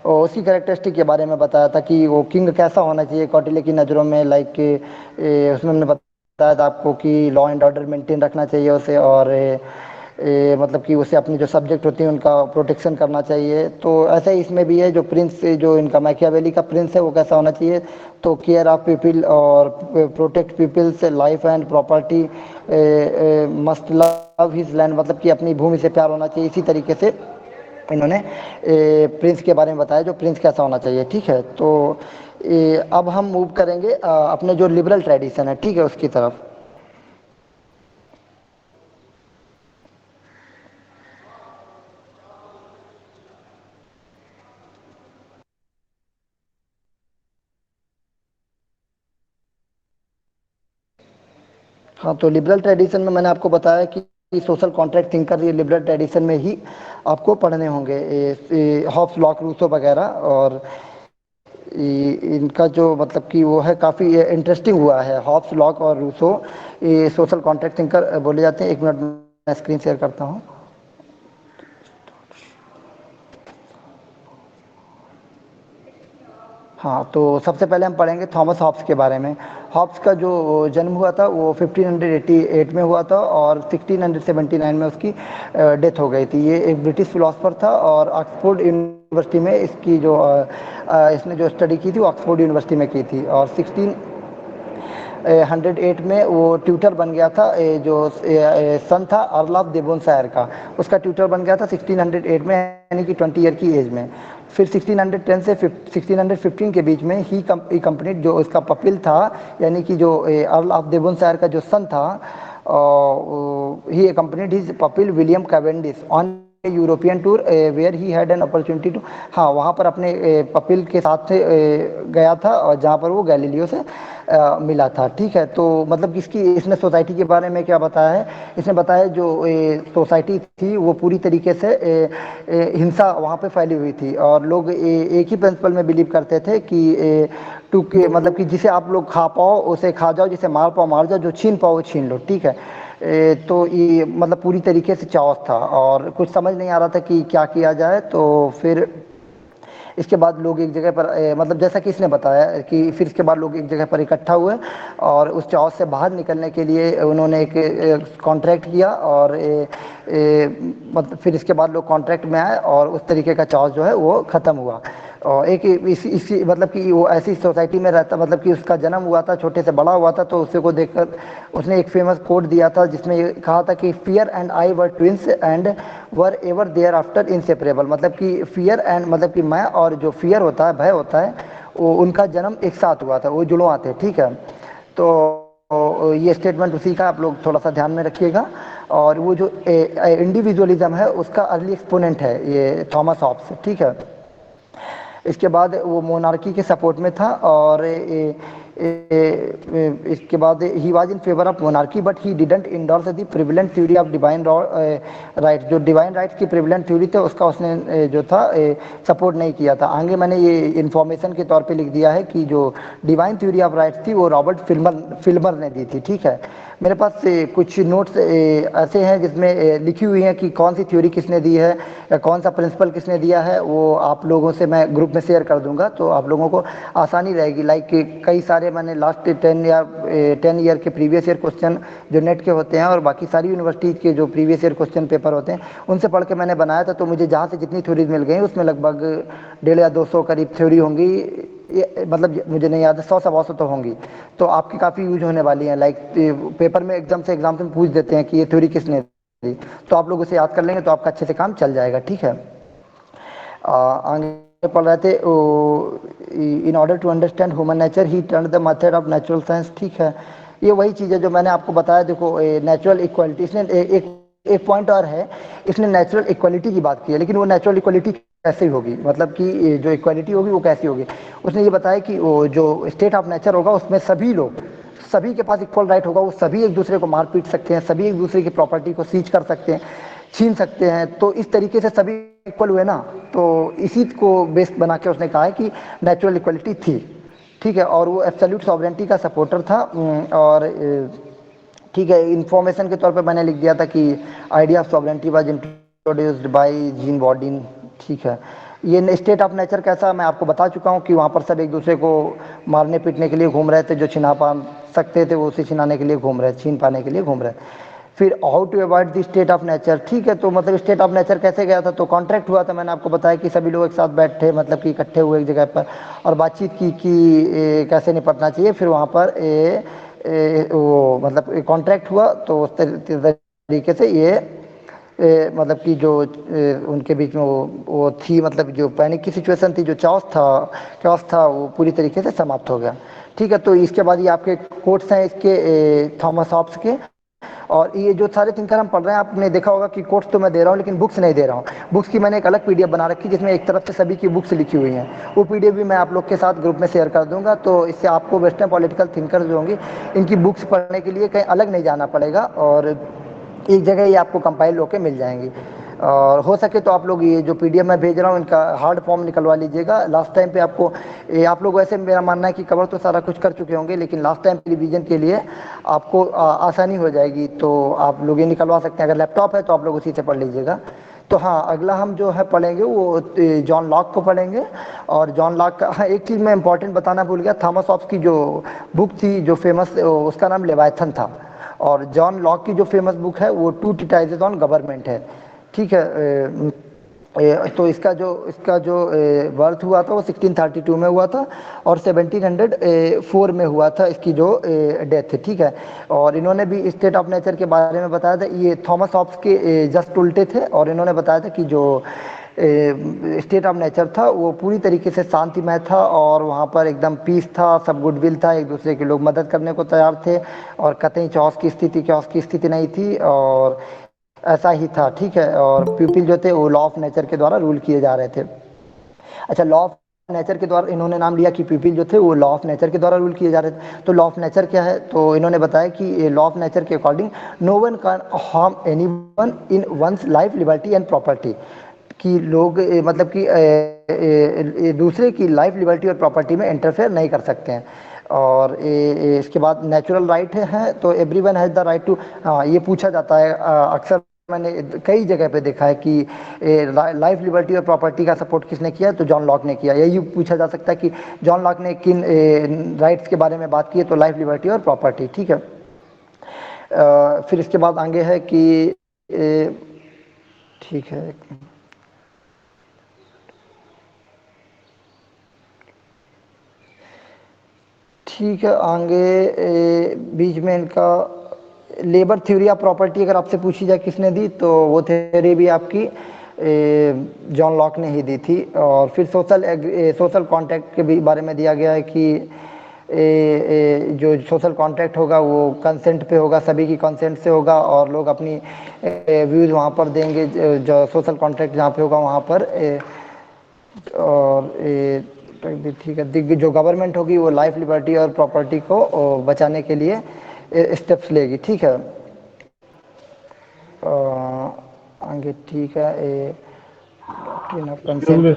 और उसकी कैरेक्टरिस्टिक के बारे में बताया था कि वो किंग कैसा होना चाहिए कौटिल्य की नज़रों में, लाइक उसमें हमने बताया था आपको कि लॉ एंड ऑर्डर मेंटेन रखना चाहिए उसे, और मतलब कि उसे अपनी जो सब्जेक्ट होती हैं उनका प्रोटेक्शन करना चाहिए। तो ऐसा ही इसमें भी है, जो प्रिंस जो इनका मैकियावेली का प्रिंस है वो कैसा होना चाहिए, तो केयर ऑफ पीपल और protect people's life and property, must love his land, मतलब कि अपनी भूमि से प्यार होना चाहिए। इसी तरीके से इन्होंने प्रिंस के बारे में बताया, जो प्रिंस कैसा होना चाहिए, ठीक है। तो अब हम मूव करेंगे अपने जो लिबरल ट्रेडिशन है, ठीक है, उसकी तरफ। हाँ, तो लिबरल ट्रेडिशन में मैंने आपको बताया कि सोशल कॉन्ट्रैक्ट थिंकर ये लिबरल ट्रेडिशन में ही आपको पढ़ने होंगे, हॉब्स, लॉक, रूसो वगैरह। और इनका जो मतलब कि वो है काफ़ी इंटरेस्टिंग हुआ है, हॉब्स, लॉक और रूसो ये सोशल कॉन्ट्रैक्ट थिंकर बोले जाते हैं। एक मिनट मैं स्क्रीन शेयर करता हूँ। हाँ, तो सबसे पहले हम पढ़ेंगे थॉमस हॉब्स के बारे में। हॉब्स का जो जन्म हुआ था वो 1588 में हुआ था और 1679 में उसकी डेथ हो गई थी। ये एक ब्रिटिश फिलोसफर था और ऑक्सफोर्ड यूनिवर्सिटी में इसकी जो इसने जो स्टडी की थी वो ऑक्सफोर्ड यूनिवर्सिटी में की थी और 1608 में वो ट्यूटर बन गया था। जो सन था अर्ल ऑफ देवोनशायर का, उसका ट्यूटर बन गया था 1608 में, यानी कि 20 ईयर की एज में। फिर 1610 से 1615 के बीच में ही कंपनी जो उसका पपिल था, यानी कि जो अर्ल ऑफ देवोनशायर का जो सन था, ही accompanied his pupil William Cavendish on a European tour where he had an opportunity to, हाँ, वहाँ पर अपने पपिल के साथ गया था और जहाँ पर वो गैलीलियो से मिला था। ठीक है, तो मतलब कि इसकी इसने सोसाइटी के बारे में क्या बताया है, इसने बताया जो सोसाइटी थी वो पूरी तरीके से हिंसा वहाँ पे फैली हुई थी और लोग एक ही प्रिंसिपल में बिलीव करते थे कि टू के मतलब कि जिसे आप लोग खा पाओ उसे खा जाओ, जिसे मार पाओ मार जाओ, जो छीन पाओ वो छीन लो। ठीक है, तो ये मतलब पूरी तरीके से चाओस था और कुछ समझ नहीं आ रहा था कि क्या किया जाए। तो फिर इसके बाद लोग एक जगह पर मतलब जैसा कि इसने बताया कि फिर इसके बाद लोग एक जगह पर इकट्ठा हुए और उस चाव से बाहर निकलने के लिए उन्होंने एक कॉन्ट्रैक्ट किया और मतलब फिर इसके बाद लोग कॉन्ट्रैक्ट में आए और उस तरीके का चाव जो है वो ख़त्म हुआ। और एक इसी मतलब कि वो ऐसी सोसाइटी में रहता, मतलब कि उसका जन्म हुआ था, छोटे से बड़ा हुआ था, तो उसे को देखकर उसने एक फेमस कोट दिया था जिसमें ये कहा था कि fear and I were twins and were ever thereafter inseparable. मतलब कि फियर एंड मतलब कि मैं और जो फियर होता है, भय होता है, वो उनका जन्म एक साथ हुआ था, वो जुड़वा थे। ठीक है, तो ये स्टेटमेंट उसी का आप लोग थोड़ा सा ध्यान में रखिएगा। और वो जो इंडिविजुअलिज्म है उसका अर्ली एक्सपोनेंट है ये थॉमस हॉब्स। ठीक है, इसके बाद वो मोनार्की के सपोर्ट में था और इसके बाद he was in favour of monarchy but he didn't endorse the prevalent theory of divine rights. जो डिवाइन राइट्स की प्रिविलेंट थ्योरी थे उसका उसने जो था सपोर्ट नहीं किया था। आगे मैंने ये इन्फॉर्मेशन के तौर पे लिख दिया है कि जो डिवाइन थ्योरी ऑफ राइट्स थी वो रॉबर्ट फिल्मर ने दी थी। ठीक है, मेरे पास कुछ नोट्स ऐसे हैं जिसमें लिखी हुई हैं कि कौन सी थ्योरी किसने दी है या कौन सा प्रिंसिपल किसने दिया है, वो आप लोगों से मैं ग्रुप में शेयर कर दूंगा तो आप लोगों को आसानी रहेगी। लाइक कई सारे मैंने लास्ट 10 ईयर के प्रीवियस ईयर क्वेश्चन जो नेट के होते हैं और बाकी सारी यूनिवर्सिटीज़ के जो प्रीवियस ईयर क्वेश्चन पेपर होते हैं उनसे पढ़ के मैंने बनाया था। तो मुझे जहाँ से जितनी थ्योरीज मिल गई उसमें लगभग 150 या 200 करीब थ्योरी होंगी, मतलब मुझे नहीं याद है, 100-125 तो होंगी। तो आपकी काफ़ी यूज होने वाली हैं। लाइक पेपर में एग्जाम से पूछ देते हैं कि ये थ्योरी किसने दी, तो आप लोग उसे याद कर लेंगे तो आपका अच्छे से काम चल जाएगा। ठीक है, आगे पढ़ रहे थे in order to understand human nature he turn the method of natural science. ठीक है, ये वही चीज़ है जो मैंने आपको बताया। देखो नेचुरल इक्वालिटी, इसने एक पॉइंट और है, इसने नेचुरल इक्वालिटी की बात की है, लेकिन वो नेचुरल इक्वालिटी कैसे होगी, मतलब कि जो इक्वालिटी होगी वो कैसी होगी। उसने ये बताया कि वो जो स्टेट ऑफ नेचर होगा उसमें सभी लोग, सभी के पास इक्वल राइट होगा, वो सभी एक दूसरे को मार पीट सकते हैं, सभी एक दूसरे की प्रॉपर्टी को सीज कर सकते हैं, छीन सकते हैं। तो इस तरीके से सभी इक्वल हुए ना, तो इसी को बेस बना के उसने कहा है कि नेचुरल इक्वलिटी थी। ठीक है, और वो एब्सोल्यूट सॉवरेंटी का सपोर्टर था। और ठीक है, इंफॉर्मेशन के तौर पे मैंने लिख दिया था कि idea of sovereignty was introduced by Jean Bodin. ठीक है, ये स्टेट ऑफ नेचर कैसा मैं आपको बता चुका हूँ कि वहाँ पर सब एक दूसरे को मारने पीटने के लिए घूम रहे थे, जो छिना पा सकते थे वो उसे छिनाने के लिए घूम रहे, छीन पाने के लिए घूम रहे। फिर how to avoid the state of nature. ठीक है, तो मतलब स्टेट ऑफ नेचर कैसे गया था, तो कॉन्ट्रैक्ट हुआ था, मैंने आपको बताया कि सभी लोग एक साथ बैठे, मतलब कि इकट्ठे हुए एक जगह पर और बातचीत की कि कैसे निपटना चाहिए। फिर वहाँ पर वो मतलब कॉन्ट्रैक्ट हुआ, तो उस तरीके से ये मतलब कि जो उनके बीच में वो थी, मतलब जो पैनिक की सिचुएशन थी, जो चॉस था वो पूरी तरीके से समाप्त हो गया। ठीक है, तो इसके बाद ये आपके कोट्स हैं इसके थॉमस हॉब्स के। और ये जो सारे थिंकर हम पढ़ रहे हैं, आपने देखा होगा कि कोट्स तो मैं दे रहा हूँ लेकिन बुक्स नहीं दे रहा हूँ। बुक्स की मैंने एक अलग पीडीएफ बना रखी जिसमें एक तरफ से सभी की बुक्स लिखी हुई हैं, वो पीडीएफ भी मैं आप लोग के साथ ग्रुप में शेयर कर दूंगा। तो इससे आपको वेस्टर्न पॉलिटिकल थिंकर जो होंगे इनकी बुक्स पढ़ने के लिए कहीं अलग नहीं जाना पड़ेगा और एक जगह ही आपको कंपाइल होकर मिल जाएंगी। और हो सके तो आप लोग ये जो पीडीएफ मैं भेज रहा हूँ इनका हार्ड फॉर्म निकलवा लीजिएगा। लास्ट टाइम पे आपको आप लोग वैसे मेरा मानना है कि कवर तो सारा कुछ कर चुके होंगे, लेकिन लास्ट टाइम रिवीजन के लिए आपको आसानी हो जाएगी, तो आप लोग ये निकलवा सकते हैं। अगर लैपटॉप है तो आप लोग उसी से पढ़ लीजिएगा। तो हाँ, अगला हम जो है पढ़ेंगे वो जॉन लॉक को पढ़ेंगे। और जॉन लॉक का, हाँ, एक चीज़ मैं इंपॉर्टेंट बताना भूल गया, थॉमस हॉब्स की जो बुक थी जो फेमस, उसका नाम लेवायथन था। और जॉन लॉक की जो फेमस बुक है वो टू ट्रीटाइजेज ऑन गवर्नमेंट है, ठीक है। तो इसका जो बर्थ हुआ था वो 1632 में हुआ था, और 1704 में हुआ था इसकी जो डेथ है, ठीक है। और इन्होंने भी स्टेट ऑफ नेचर के बारे में बताया था, ये थॉमस हॉब्स के जस्ट उल्टे थे। और इन्होंने बताया था कि जो स्टेट ऑफ नेचर था वो पूरी तरीके से शांतिमय था, और वहाँ पर एकदम पीस था, सब गुडविल था, एक दूसरे के लोग मदद करने को तैयार थे, और कतई चौस की स्थिति नहीं थी, और ऐसा ही था, ठीक है। और पीपल जो थे वो लॉ ऑफ नेचर के द्वारा रूल किए जा रहे थे। अच्छा, लॉ ऑफ नेचर के द्वारा इन्होंने नाम लिया कि पीपल जो थे वो लॉ ऑफ नेचर के द्वारा रूल किए जा रहे थे। तो लॉ ऑफ नेचर क्या है, तो इन्होंने बताया कि लॉ ऑफ नेचर के according no one can harm anyone in one's life, liberty and property, कि लोग मतलब कि दूसरे की लाइफ, लिबर्टी और प्रॉपर्टी में इंटरफेयर नहीं कर सकते हैं। और इसके बाद नेचुरल राइट है, तो everyone has the right to, ये पूछा जाता है अक्सर, मैंने कई जगह पे देखा है कि लाइफ, लिबर्टी और प्रॉपर्टी का सपोर्ट किसने किया, तो जॉन लॉक ने किया। यही पूछा जा सकता है कि जॉन लॉक ने किन राइट्स के बारे में बात की है, तो लाइफ, लिबर्टी और प्रॉपर्टी, ठीक है। फिर इसके बाद आगे है कि ठीक है, ठीक है, आगे बीच में इनका लेबर थ्योरी ऑफ प्रॉपर्टी अगर आपसे पूछी जाए किसने दी, तो वो थ्योरी भी आपकी जॉन लॉक ने ही दी थी। और फिर सोशल कॉन्ट्रैक्ट के भी बारे में दिया गया है कि जो सोशल कॉन्ट्रैक्ट होगा वो कंसेंट पे होगा, सभी की कंसेंट से होगा, और लोग अपनी व्यूज़ वहाँ पर देंगे, जो सोशल कॉन्ट्रैक्ट जहाँ पे होगा वहाँ पर। और ठीक है, जो गवर्नमेंट होगी वो लाइफ, लिबर्टी और प्रॉपर्टी को बचाने के लिए स्टेप्स लेगी, ठीक है। आगे ठीक है, doctrine of consent.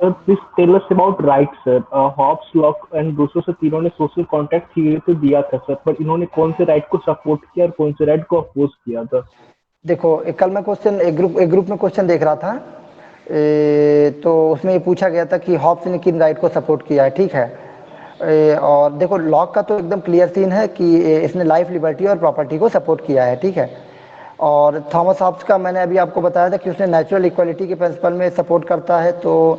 Sir please tell us about right sir. Hobbes, Locke and Rousseau से तीनों ने सोशल कॉन्ट्रैक्ट थ्योरी तो दिया था सर, पर इन्होंने कौन से राइट को सपोर्ट किया और कौन से राइट को अपोज किया था? देखो, कल मैं क्वेश्चन एक ग्रुप में क्वेश्चन देख रहा था, तो उसमें ये पूछा गया था कि हॉब्स ने किन राइट को सपोर्ट किया है, ठीक है। और देखो, लॉक का तो एकदम क्लियर सीन है कि इसने लाइफ, लिबर्टी और प्रॉपर्टी को सपोर्ट किया है, ठीक है। और थॉमस हॉब्स का मैंने अभी आपको बताया था कि उसने नेचुरल इक्वालिटी के प्रिंसिपल में सपोर्ट करता है। तो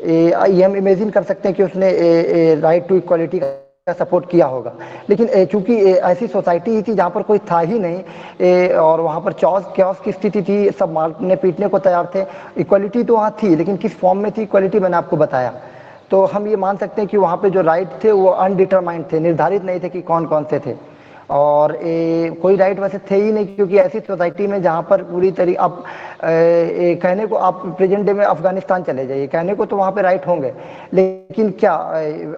ये हम इमेजिन कर सकते हैं कि उसने राइट टू इक्वालिटी का सपोर्ट किया होगा। लेकिन चूंकि ऐसी सोसाइटी ही थी जहाँ पर कोई था ही नहीं, और वहाँ पर क्योस की स्थिति थी, सब मारने पीटने को तैयार थे। इक्वालिटी तो वहाँ थी, लेकिन किस फॉर्म में थी इक्वालिटी, मैंने आपको बताया। तो हम ये मान सकते हैं कि वहाँ पे जो राइट थे वो अनडिटरमाइंड थे, निर्धारित नहीं थे कि कौन कौन से थे। और कोई राइट वैसे थे ही नहीं, क्योंकि ऐसी सोसाइटी में जहाँ पर पूरी तरीके आप कहने को, आप प्रेजेंट डे में अफगानिस्तान चले जाइए, कहने को तो वहाँ पे राइट होंगे, लेकिन क्या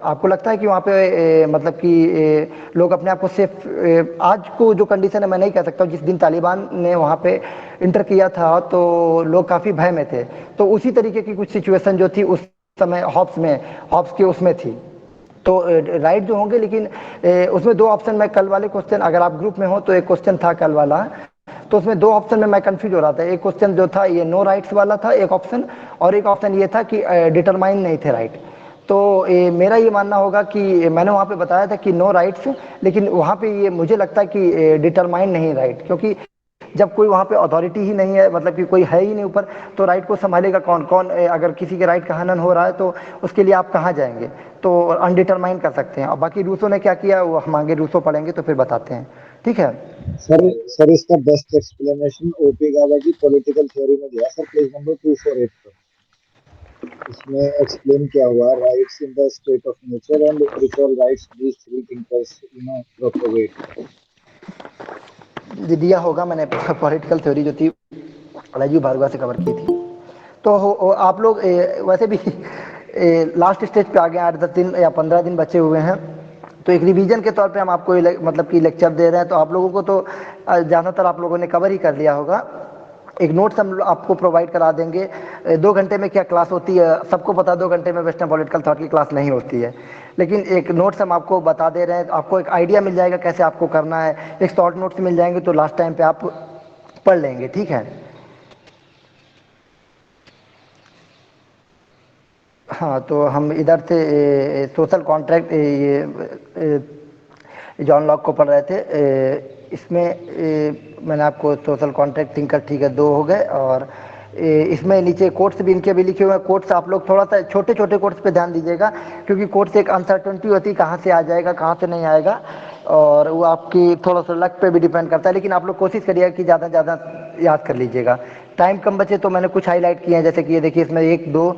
आपको लगता है कि वहाँ पे मतलब कि लोग अपने आप को सेफ, आज को जो कंडीशन है मैं नहीं कह सकता, जिस दिन तालिबान ने वहाँ पे इंटर किया था तो लोग काफ़ी भय में थे। तो उसी तरीके की कुछ सिचुएशन जो थी उस समय हॉब्स के उसमें थी। तो राइट जो होंगे, लेकिन उसमें दो ऑप्शन, मैं कल वाले क्वेश्चन, अगर आप ग्रुप में हो तो एक क्वेश्चन था कल वाला, तो उसमें दो ऑप्शन में मैं कंफ्यूज हो रहा था। एक क्वेश्चन जो था ये नो राइट्स वाला था एक ऑप्शन, और एक ऑप्शन ये था कि डिटरमाइन नहीं थे राइट। तो मेरा ये मानना होगा कि मैंने वहाँ पे बताया था कि नो राइट्स, लेकिन वहाँ पे ये मुझे लगता है कि डिटरमाइन नहीं राइट, क्योंकि जब कोई वहाँ पे अथॉरिटी ही नहीं है, मतलब कि कोई है ही नहीं ऊपर, तो राइट को संभालेगा कौन कौन। अगर किसी के राइट का हनन हो रहा है तो उसके लिए आप कहाँ जाएंगे, तो अनडिटरमाइन कर सकते हैं। और बाकी रूसो ने क्या किया वो हम आगे रूसो पढ़ेंगे तो फिर बताते हैं, ठीक है। सर इसका बेस्ट एक्सप्लेनेशन ओपी गावा की पॉलिटिकल थ्योरी में दिया सर, पेज नंबर 248 पर। इसमें एक्सप्लेन किया हुआ rights in the state of nature and which all rights these three thinkers propagate. दिया होगा, मैंने पॉलिटिकल थ्योरी जो थी राजीव भार्गव से कवर की थी। तो आप लोग वैसे भी लास्ट स्टेज पे आ गए, 8-10 दिन या 15 दिन बचे हुए हैं, तो एक रिवीजन के तौर पे हम आपको मतलब कि लेक्चर दे रहे हैं। तो आप लोगों को तो ज़्यादातर आप लोगों ने कवर ही कर लिया होगा। एक नोट्स हम आपको प्रोवाइड करा देंगे। 2 घंटे में क्या क्लास होती है सबको पता, 2 घंटे में वेस्टर्न पॉलिटिकल थॉट की क्लास नहीं होती है, लेकिन एक नोट्स हम आपको बता दे रहे हैं, आपको एक आइडिया मिल जाएगा कैसे आपको करना है। एक शॉर्ट नोट्स मिल जाएंगे तो लास्ट टाइम पे आप पढ़ लेंगे, ठीक है। हाँ, तो हम इधर से सोशल कॉन्ट्रैक्ट ये जॉन लॉक को पढ़ रहे थे। इसमें मैंने आपको सोशल कॉन्ट्रैक्ट थिंकर ठीक है दो हो गए, और इसमें नीचे कोट्स भी इनके भी लिखे हुए हैं। कोट्स आप लोग थोड़ा सा छोटे छोटे कोट्स पे ध्यान दीजिएगा, क्योंकि कोट्स एक अनसर्टेनिटी होती है कहाँ से आ जाएगा कहाँ से नहीं आएगा, और वो आपकी थोड़ा सा लक पे भी डिपेंड करता है। लेकिन आप लोग कोशिश करिएगा कि ज़्यादा से ज़्यादा याद कर लीजिएगा। टाइम कम बचे तो मैंने कुछ हाईलाइट किए हैं, जैसे कि ये देखिए इसमें 1 2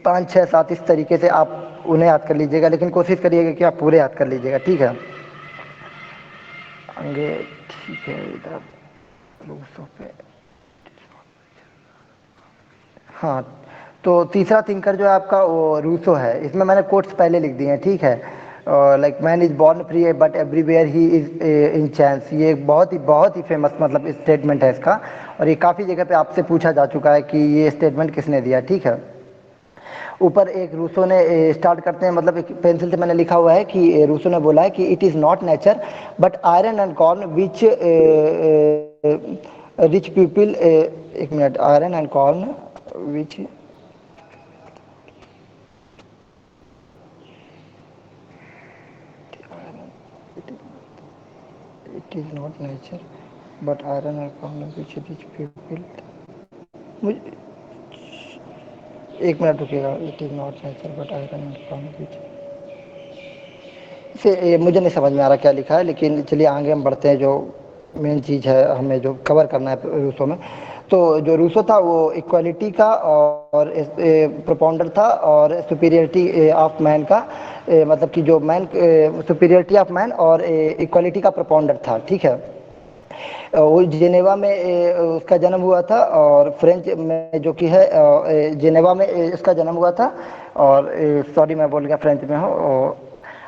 5 6 7 इस तरीके से आप उन्हें याद कर लीजिएगा, लेकिन कोशिश करिएगा कि आप पूरे याद कर लीजिएगा, ठीक है। आगे ठीक है, इधर रूसो पे, हाँ, तो तीसरा थिंकर जो है आपका वो रूसो है। इसमें मैंने कोट्स पहले लिख दिए हैं, ठीक है। Like man is born free but everywhere he is in chance, ये एक बहुत ही फेमस मतलब स्टेटमेंट है इसका, और ये काफ़ी जगह पे आपसे पूछा जा चुका है कि ये स्टेटमेंट किसने दिया, ठीक है। ऊपर एक रूसो ने स्टार्ट करते हैं, मतलब एक पेंसिल से मैंने लिखा हुआ है कि रूसो ने बोला है कि it is not nature but iron and corn which rich people, एक minute, iron and corn which it is not nature but iron and corn which rich people, मुझे एक मिनट रुकिएगा। It is not nature but iron and corn which, से मुझे नहीं समझ में आ रहा क्या लिखा है, लेकिन चलिए आगे हम बढ़ते हैं। जो मेन चीज़ है हमें जो कवर करना है रूसो में, तो जो रूसो था वो इक्वालिटी का और प्रोपाउंडर था, और सुपीरियरिटी ऑफ मैन का, मतलब कि जो मैन सुपीरियरिटी ऑफ मैन और इक्वालिटी का प्रोपाउंडर था, ठीक है। वो जेनेवा में उसका जन्म हुआ था, और फ्रेंच में जो कि है जेनेवा में इसका जन्म हुआ था, और सॉरी मैं बोल गया फ्रेंच में हूँ। और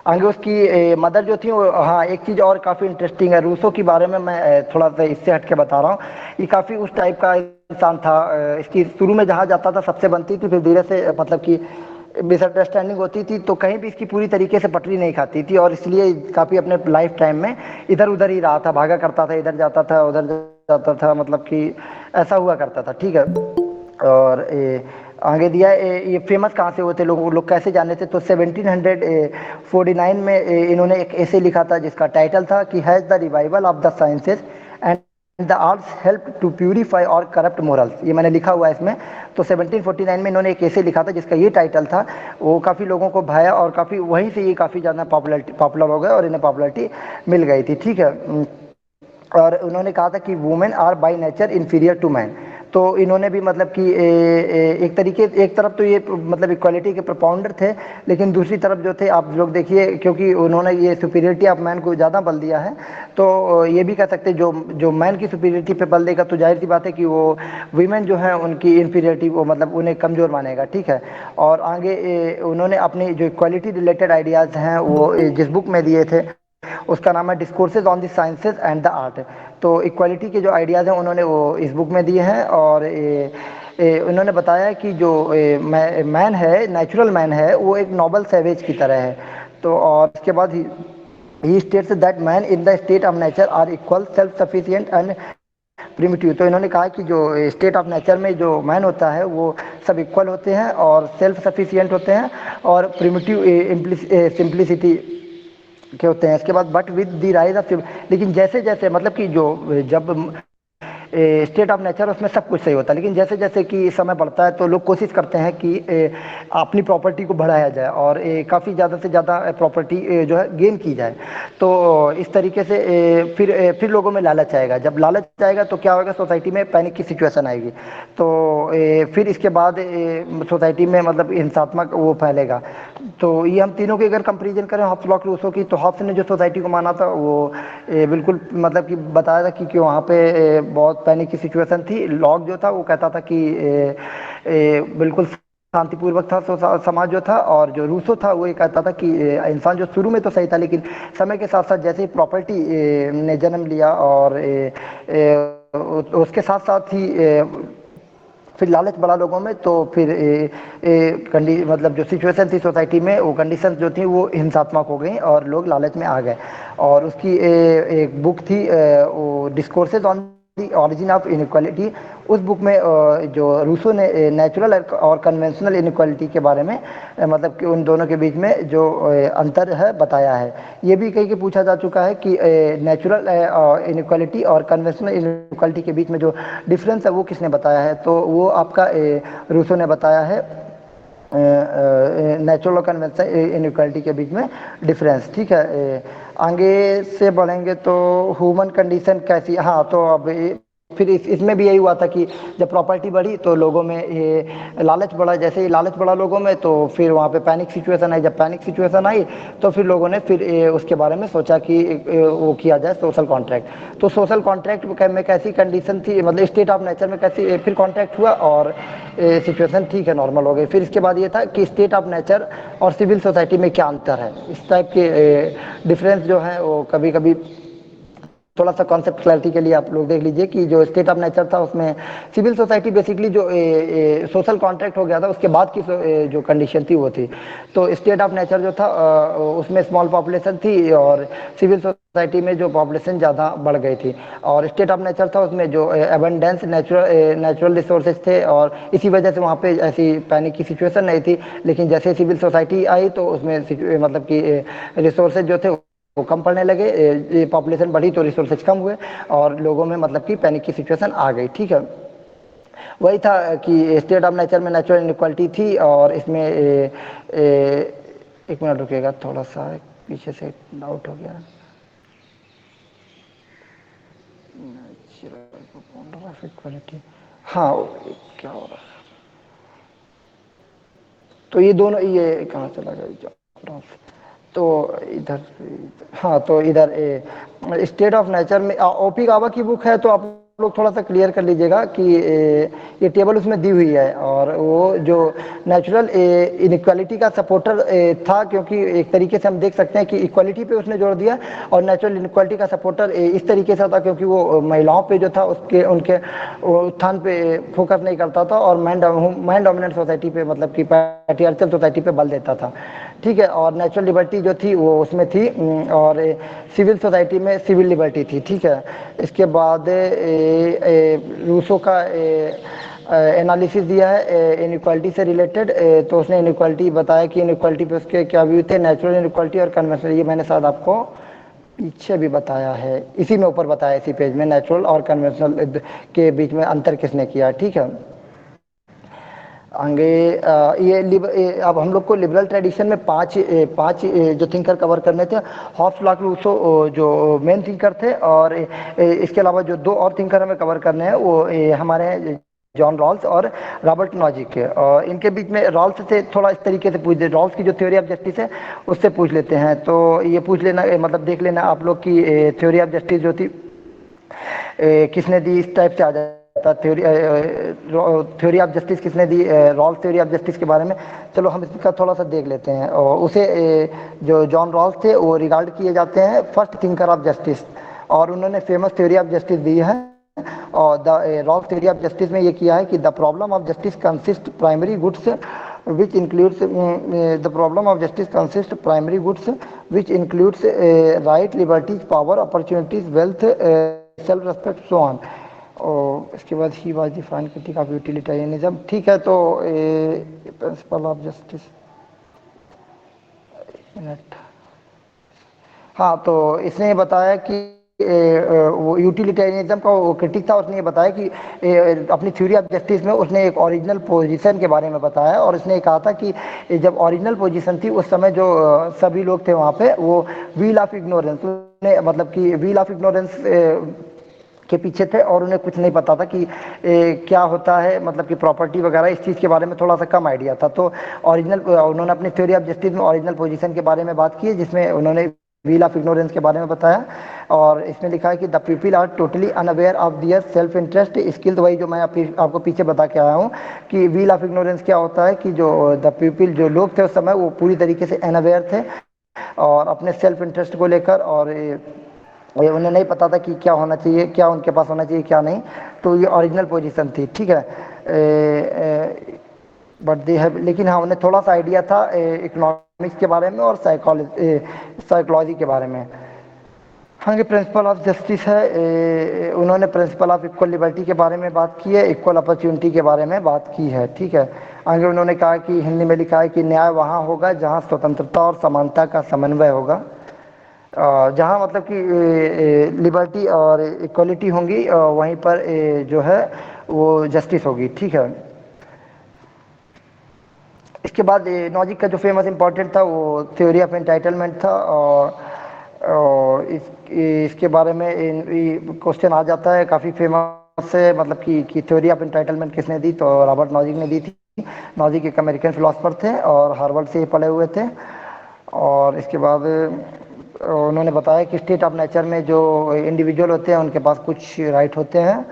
आगे उसकी मदर जो थी वो, हाँ, एक चीज़ और काफ़ी इंटरेस्टिंग है रूसो के बारे में, मैं थोड़ा सा इससे हट के बता रहा हूँ। ये काफ़ी उस टाइप का इंसान था। इसकी शुरू में जहाँ जाता था सबसे बनती थी, फिर धीरे से मतलब कि मिसअंडरस्टैंडिंग होती थी, तो कहीं भी इसकी पूरी तरीके से पटरी नहीं खाती थी, और इसलिए काफ़ी अपने लाइफ टाइम में इधर उधर ही रहा था, भागा करता था, इधर जाता था उधर जाता था, मतलब कि ऐसा हुआ करता था, ठीक है। और आगे दिया ये फेमस कहाँ से होते लोग कैसे जाने थे, तो 1749 में इन्होंने एक ऐसे लिखा था जिसका टाइटल था कि has the revival of the sciences and the arts help to purify और करप्ट मोरल्स, ये मैंने लिखा हुआ है इसमें। तो 1749 में इन्होंने एक ऐसे लिखा था जिसका ये टाइटल था, वो काफ़ी लोगों को भाया, और काफ़ी वहीं से ये काफ़ी ज़्यादा पॉपुलर हो गए और इन्हें पॉपुलरिटी मिल गई थी, ठीक है। और उन्होंने कहा था कि women are by nature inferior to man, तो इन्होंने भी मतलब कि एक तरफ तो ये मतलब इक्वालिटी के प्रोपाउंडर थे, लेकिन दूसरी तरफ जो थे आप लोग देखिए, क्योंकि उन्होंने ये सुपीरियरिटी ऑफ मैन को ज़्यादा बल दिया है, तो ये भी कह सकते हैं जो मैन की सुपीरियरिटी पे बल देगा तो जाहिर सी बात है कि वो वीमेन जो है उनकी इन्फीरियरिटी, वो मतलब उन्हें कमज़ोर मानेगा, ठीक है। और आगे उन्होंने अपनी जो इक्वालिटी रिलेटेड आइडियाज़ हैं वो जिस बुक में दिए थे उसका नाम है discourses on the sciences and the art. तो इक्वालिटी के जो आइडियाज़ हैं उन्होंने वो इस बुक में दिए हैं, और उन्होंने बताया कि जो मैन है, नेचुरल मैन है, वो एक नोबल सैवेज की तरह है। तो और इसके बाद he states that man in the state of nature are equal, self sufficient and primitive. तो इन्होंने कहा कि जो स्टेट ऑफ नेचर में जो मैन होता है वो सब इक्वल होते हैं और सेल्फ सफिशिएंट होते हैं और प्रिमिटिव सिंप्लिसिटी के होते हैं। इसके बाद but with the rise of, लेकिन जैसे जैसे मतलब कि जो जब स्टेट ऑफ नेचर उसमें सब कुछ सही होता है, लेकिन जैसे जैसे कि समय बढ़ता है तो लोग कोशिश करते हैं कि अपनी प्रॉपर्टी को बढ़ाया जाए और काफ़ी ज़्यादा से ज़्यादा प्रॉपर्टी जो है गेन की जाए। तो इस तरीके से फिर लोगों में लालच आएगा। जब लालच आएगा तो क्या होगा, सोसाइटी में पैनिक की सिचुएशन आएगी। तो फिर इसके बाद सोसाइटी में मतलब हिंसात्मक वो फैलेगा। तो ये हम तीनों की अगर कंपेरिजन करें हॉब्स लॉक रूसो की, तो हॉब्स ने जो सोसाइटी को माना था वो बिल्कुल मतलब कि बताया था कि वहाँ पे बहुत पैनिक की सिचुएशन थी। लॉक जो था वो कहता था कि बिल्कुल शांतिपूर्वक था समाज जो था, और जो रूसो था वो ये कहता था कि इंसान जो शुरू में तो सही था, लेकिन समय के साथ साथ जैसे ही प्रॉपर्टी ने जन्म लिया और उसके साथ साथ ही फिर लालच बढ़ा लोगों में, तो फिर मतलब जो सिचुएशन थी सोसाइटी में, वो कंडीशन जो थी वो हिंसात्मक हो गई और लोग लालच में आ गए। और उसकी एक बुक थी वो discourses on origin of inequality, उस बुक में जो रूसो ने नेचुरल और कन्वेंशनल इनइक्वालिटी के बारे में मतलब कि उन दोनों के बीच में जो अंतर है बताया है। ये भी कहीं के पूछा जा चुका है कि नेचुरल इनइक्वालिटी और कन्वेंशनल इनइक्वालिटी के बीच में जो डिफरेंस है वो किसने बताया है, तो वो आपका रूसो ने बताया है नेचुरल और कन्वेंशनल इनइक्वालिटी के बीच में डिफरेंस। ठीक है, आगे से बढ़ेंगे तो ह्यूमन कंडीशन कैसी, हाँ तो अब फिर इसमें भी यही हुआ था कि जब प्रॉपर्टी बढ़ी तो लोगों में ये लालच बढ़ा, जैसे ही लालच बढ़ा लोगों में तो फिर वहाँ पे पैनिक सिचुएशन आई। जब पैनिक सिचुएशन आई तो फिर लोगों ने फिर उसके बारे में सोचा कि वो किया जाए सोशल कॉन्ट्रैक्ट। तो सोशल कॉन्ट्रैक्ट में कैसी कंडीशन थी, मतलब स्टेट ऑफ नेचर में कैसी फिर कॉन्ट्रैक्ट हुआ और सिचुएशन ठीक है, नॉर्मल हो गई। फिर इसके बाद ये था कि स्टेट ऑफ नेचर और सिविल सोसाइटी में क्या अंतर है, इस टाइप के डिफरेंस जो है वो कभी कभी थोड़ा सा कॉन्सेप्ट क्लैरिटी के लिए आप लोग देख लीजिए कि जो स्टेट ऑफ नेचर था उसमें सिविल सोसाइटी बेसिकली जो सोशल कॉन्ट्रैक्ट हो गया था उसके बाद की जो कंडीशन थी वो थी। तो स्टेट ऑफ नेचर जो था उसमें स्मॉल पॉपुलेशन थी और सिविल सोसाइटी में जो पॉपुलेशन ज़्यादा बढ़ गई थी। और स्टेट ऑफ नेचर था उसमें जो एबंडेंस नेचुरल रिसोर्सेज थे और इसी वजह से वहाँ पे ऐसी पैनिक की सिचुएशन नहीं थी। लेकिन जैसे सिविल सोसाइटी आई तो उसमें मतलब कि रिसोर्सेज जो थे वो कम पड़ने लगे, पॉपुलेशन बढ़ी तो रिसोर्सेज कम हुए और लोगों में मतलब कि पैनिक की सिचुएशन आ गई। ठीक है, वही था कि स्टेट ऑफ नेचर में नेचुरल इनइक्वालिटी थी और इसमें एक मिनट रुकेगा, थोड़ा सा पीछे से डाउट हो गया। नेचुरल इक्वालिटी, हाँ क्या हो रहा है, तो ये दोनों ये कहाँ चला गया, तो इधर, हाँ तो इधर स्टेट ऑफ नेचर में ओपी गावा की बुक है तो आप लोग थोड़ा सा क्लियर कर लीजिएगा कि ये टेबल उसमें दी हुई है और वो जो नेचुरल इनइक्वालिटी का सपोर्टर था, क्योंकि एक तरीके से हम देख सकते हैं कि इक्वालिटी पे उसने जोर दिया और नेचुरल इनइक्वालिटी का सपोर्टर इस तरीके से था क्योंकि वो महिलाओं पे जो था उसके उनके उत्थान पे फोकस नहीं करता था और मैन डोमिनेंट सोसाइटी पे मतलब कि पैट्रियार्कल सोसाइटी पे बल देता था। ठीक है, और नेचुरल लिबर्टी जो थी वो उसमें थी और सिविल सोसाइटी में सिविल लिबर्टी थी। ठीक है, इसके बाद रूसो का एनालिसिस दिया है इनइक्वालिटी से रिलेटेड, तो उसने इनइक्वालिटी बताया कि इनइक्वालिटी पे उसके क्या व्यू थे, नेचुरल इनइक्वालिटी और कन्वेंशनल। ये मैंने शायद आपको पीछे भी बताया है, इसी में ऊपर बताया इसी पेज में, नेचुरल और कन्वेंशनल के बीच में अंतर किसने किया। ठीक है, आगे ये अब हम लोग को लिबरल ट्रेडिशन में पांच जो थिंकर कवर करने थे। हॉब्स, लॉक, रूसो जो मेन थिंकर थे और इसके अलावा जो दो और थिंकर हमें कवर करने हैं वो हमारे हैं जॉन रॉल्स और रॉबर्ट नॉजिक के। और इनके बीच में रॉल्स से थोड़ा इस तरीके से पूछ दे, रॉल्स की जो थ्योरी ऑफ जस्टिस है उससे पूछ लेते हैं। तो ये पूछ लेना मतलब देख लेना आप लोग की थ्योरी ऑफ जस्टिस जो थी किसने दी, इस टाइप से आ जाए थ्योरी ऑफ जस्टिस किसने दी, रॉल्स थ्योरी ऑफ जस्टिस के बारे में। चलो हम इसका थोड़ा सा देख लेते हैं। और उसे जो जॉन रॉल्स थे वो रिगार्ड किए जाते हैं फर्स्ट थिंकर ऑफ जस्टिस और उन्होंने फेमस थ्योरी ऑफ जस्टिस दी है। और the Rawls theory of justice में ये किया है कि the problem of justice consist primary goods which includes the problem of justice consists primary goods which includes right, liberties, power, opportunities, wealth, self respect, so on। और इसके बाद he was define critic of utilitarianism. ठीक है, तो principle of justice, minute, हाँ तो इसने बताया कि वो यूटिलिटेरियनिज्म का वो क्रिटिक था, उसने ये बताया कि अपनी थ्योरी ऑफ जस्टिस में उसने एक ओरिजिनल पोजीशन के बारे में बताया और उसने कहा था कि जब ओरिजिनल पोजीशन थी उस समय जो सभी लोग थे वहाँ पे वो व्हील ऑफ इग्नोरेंस, मतलब कि व्हील ऑफ इग्नोरेंस के पीछे थे और उन्हें कुछ नहीं पता था कि क्या होता है, मतलब कि प्रॉपर्टी वगैरह इस चीज़ के बारे में थोड़ा सा कम आइडिया था। तो ओरिजिनल उन्होंने अपनी थ्योरी ऑफ जस्टिस में ओरिजिनल पोजीशन के बारे में बात की जिसमें उन्होंने व्हील ऑफ इग्नोरेंस के बारे में बताया और इसमें लिखा है कि the people are totally unaware of their self interest skill. तो वही जो मैं आपको पीछे बता के आया हूँ कि व्हील ऑफ इग्नोरेंस क्या होता है कि जो द पीपल जो लोग थे उस समय वो पूरी तरीके से अनअवेयर थे और अपने सेल्फ इंटरेस्ट को लेकर और उन्हें नहीं पता था कि क्या होना चाहिए, क्या उनके पास होना चाहिए, क्या नहीं। तो ये ओरिजिनल पोजीशन थी। ठीक है, बट दे हैव, लेकिन हाँ उन्हें थोड़ा सा आइडिया था इकोनॉमिक्स के बारे में और साइकोलॉजी के बारे में। आगे प्रिंसिपल ऑफ जस्टिस है। उन्होंने प्रिंसिपल ऑफ इक्वल लिबर्टी के बारे में बात की है, इक्वल अपॉर्चुनिटी के बारे में बात की है, ठीक है। आगे उन्होंने कहा कि हिंदी में लिखा है कि न्याय वहाँ होगा जहाँ स्वतंत्रता और समानता का समन्वय होगा, जहाँ मतलब कि लिबर्टी और इक्वलिटी होंगी, वहीं पर जो है वो जस्टिस होगी, ठीक है। इसके बाद नॉजिक का जो फेमस इंपॉर्टेंट था वो थ्योरी ऑफ एंटाइटलमेंट था, और इसके बारे में क्वेश्चन आ जाता है, काफ़ी फेमस है, मतलब कि थ्योरी ऑफ एंटाइटलमेंट किसने दी, तो रॉबर्ट नॉजिक ने दी थी। नॉजिक एक अमेरिकन फिलोसफर थे और हार्वर्ड से ही पढ़े हुए थे। और इसके बाद उन्होंने बताया कि स्टेट ऑफ नेचर में जो इंडिविजुअल होते हैं उनके पास कुछ राइट होते हैं,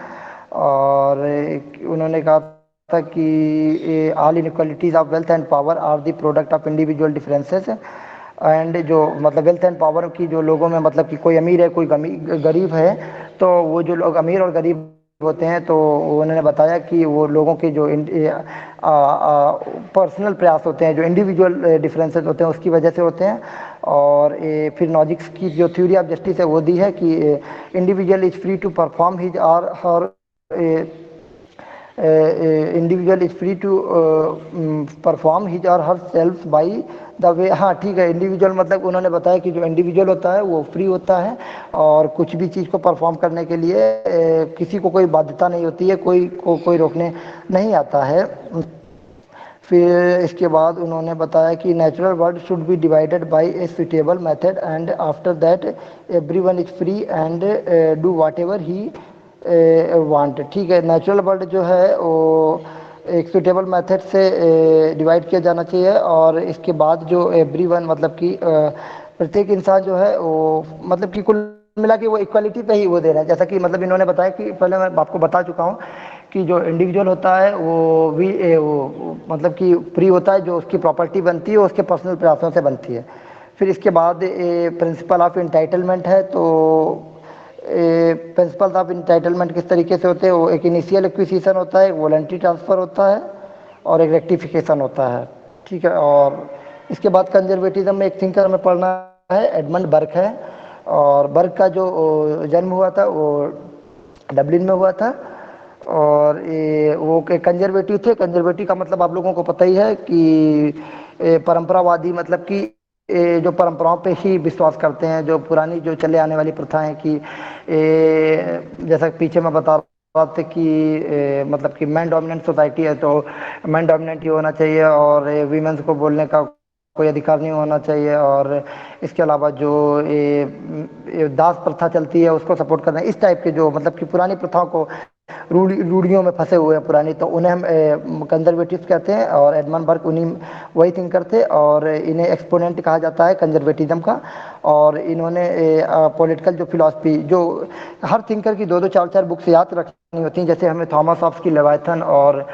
और उन्होंने कहा था कि all inequalities of wealth and power are the product of individual differences, and जो मतलब वेल्थ एंड पावर की जो लोगों में मतलब कि कोई अमीर है कोई गरीब है, तो वो जो लोग अमीर और गरीब होते हैं, तो उन्होंने बताया कि वो लोगों के जो पर्सनल प्रयास होते हैं, जो इंडिविजुअल डिफरेंसेस होते हैं उसकी वजह से होते हैं। और फिर नॉजिक्स की जो थ्योरी ऑफ जस्टिस है वो दी है कि individual is free to perform his or her individual is free to perform his or her self by the way, हाँ ठीक है। इंडिविजुअल मतलब उन्होंने बताया कि जो इंडिविजुअल होता है वो फ्री होता है और कुछ भी चीज़ को परफॉर्म करने के लिए किसी को कोई बाध्यता नहीं होती है, कोई रोकने नहीं आता है। फिर इसके बाद उन्होंने बताया कि natural world should be divided by a suitable method and after that everyone is free and do what ever he want, ठीक है। नेचुरल वर्ल्ड जो है वो एक सुटेबल मेथड से डिवाइड किया जाना चाहिए, और इसके बाद जो एवरीवन मतलब कि प्रत्येक इंसान जो है वो मतलब कि कुल मिला के वो इक्वालिटी पे ही वो दे रहा है। जैसा कि मतलब इन्होंने बताया कि पहले मैं आपको बता चुका हूँ कि जो इंडिविजुअल होता है वो भी वो मतलब कि फ्री होता है, जो उसकी प्रॉपर्टी बनती है उसके पर्सनल प्रयासों से बनती है। फिर इसके बाद प्रिंसिपल ऑफ इंटाइटलमेंट है। तो प्रिंसिपल ऑफ इंटाइटलमेंट किस तरीके से होते हैं, वो एक इनिशियल एक्विजिशन होता है, एक वॉलंटरी ट्रांसफ़र होता है और एक रेक्टिफिकेशन होता है, ठीक है। और इसके बाद कंजर्वेटिज्म में एक थिंकर हमें पढ़ना है, एडमंड बर्क है। और बर्क का जो जन्म हुआ था वो डबलिन में हुआ था, और वो कंजर्वेटिव थे। कंजर्वेटिव का मतलब आप लोगों को पता ही है कि परंपरावादी, मतलब कि जो परंपराओं पे ही विश्वास करते हैं, जो पुरानी जो चले आने वाली प्रथाएं कि जैसा पीछे मैं बता रहा था कि मतलब कि मैन डोमिनेंट सोसाइटी है तो मैन डोमिनेंट ही होना चाहिए, और वीमेंस को बोलने का कोई अधिकार नहीं होना चाहिए, और इसके अलावा जो ये दास प्रथा चलती है उसको सपोर्ट करना, इस टाइप के जो मतलब कि पुरानी प्रथाओं को रूढ़ियों में फंसे हुए हैं पुरानी, तो उन्हें हम कंजर्वेटिव कहते हैं। और एडमंड बर्क उन्हीं वही थिंकर थे, और इन्हें एक्सपोनेंट कहा जाता है कंजर्वेटिज्म का। और इन्होंने पॉलिटिकल जो फिलॉसफी, जो हर थिंकर की दो दो चार चार बुक्स याद रखनी होती हैं, जैसे हमें थॉमस हॉब्स की लेवाइथन और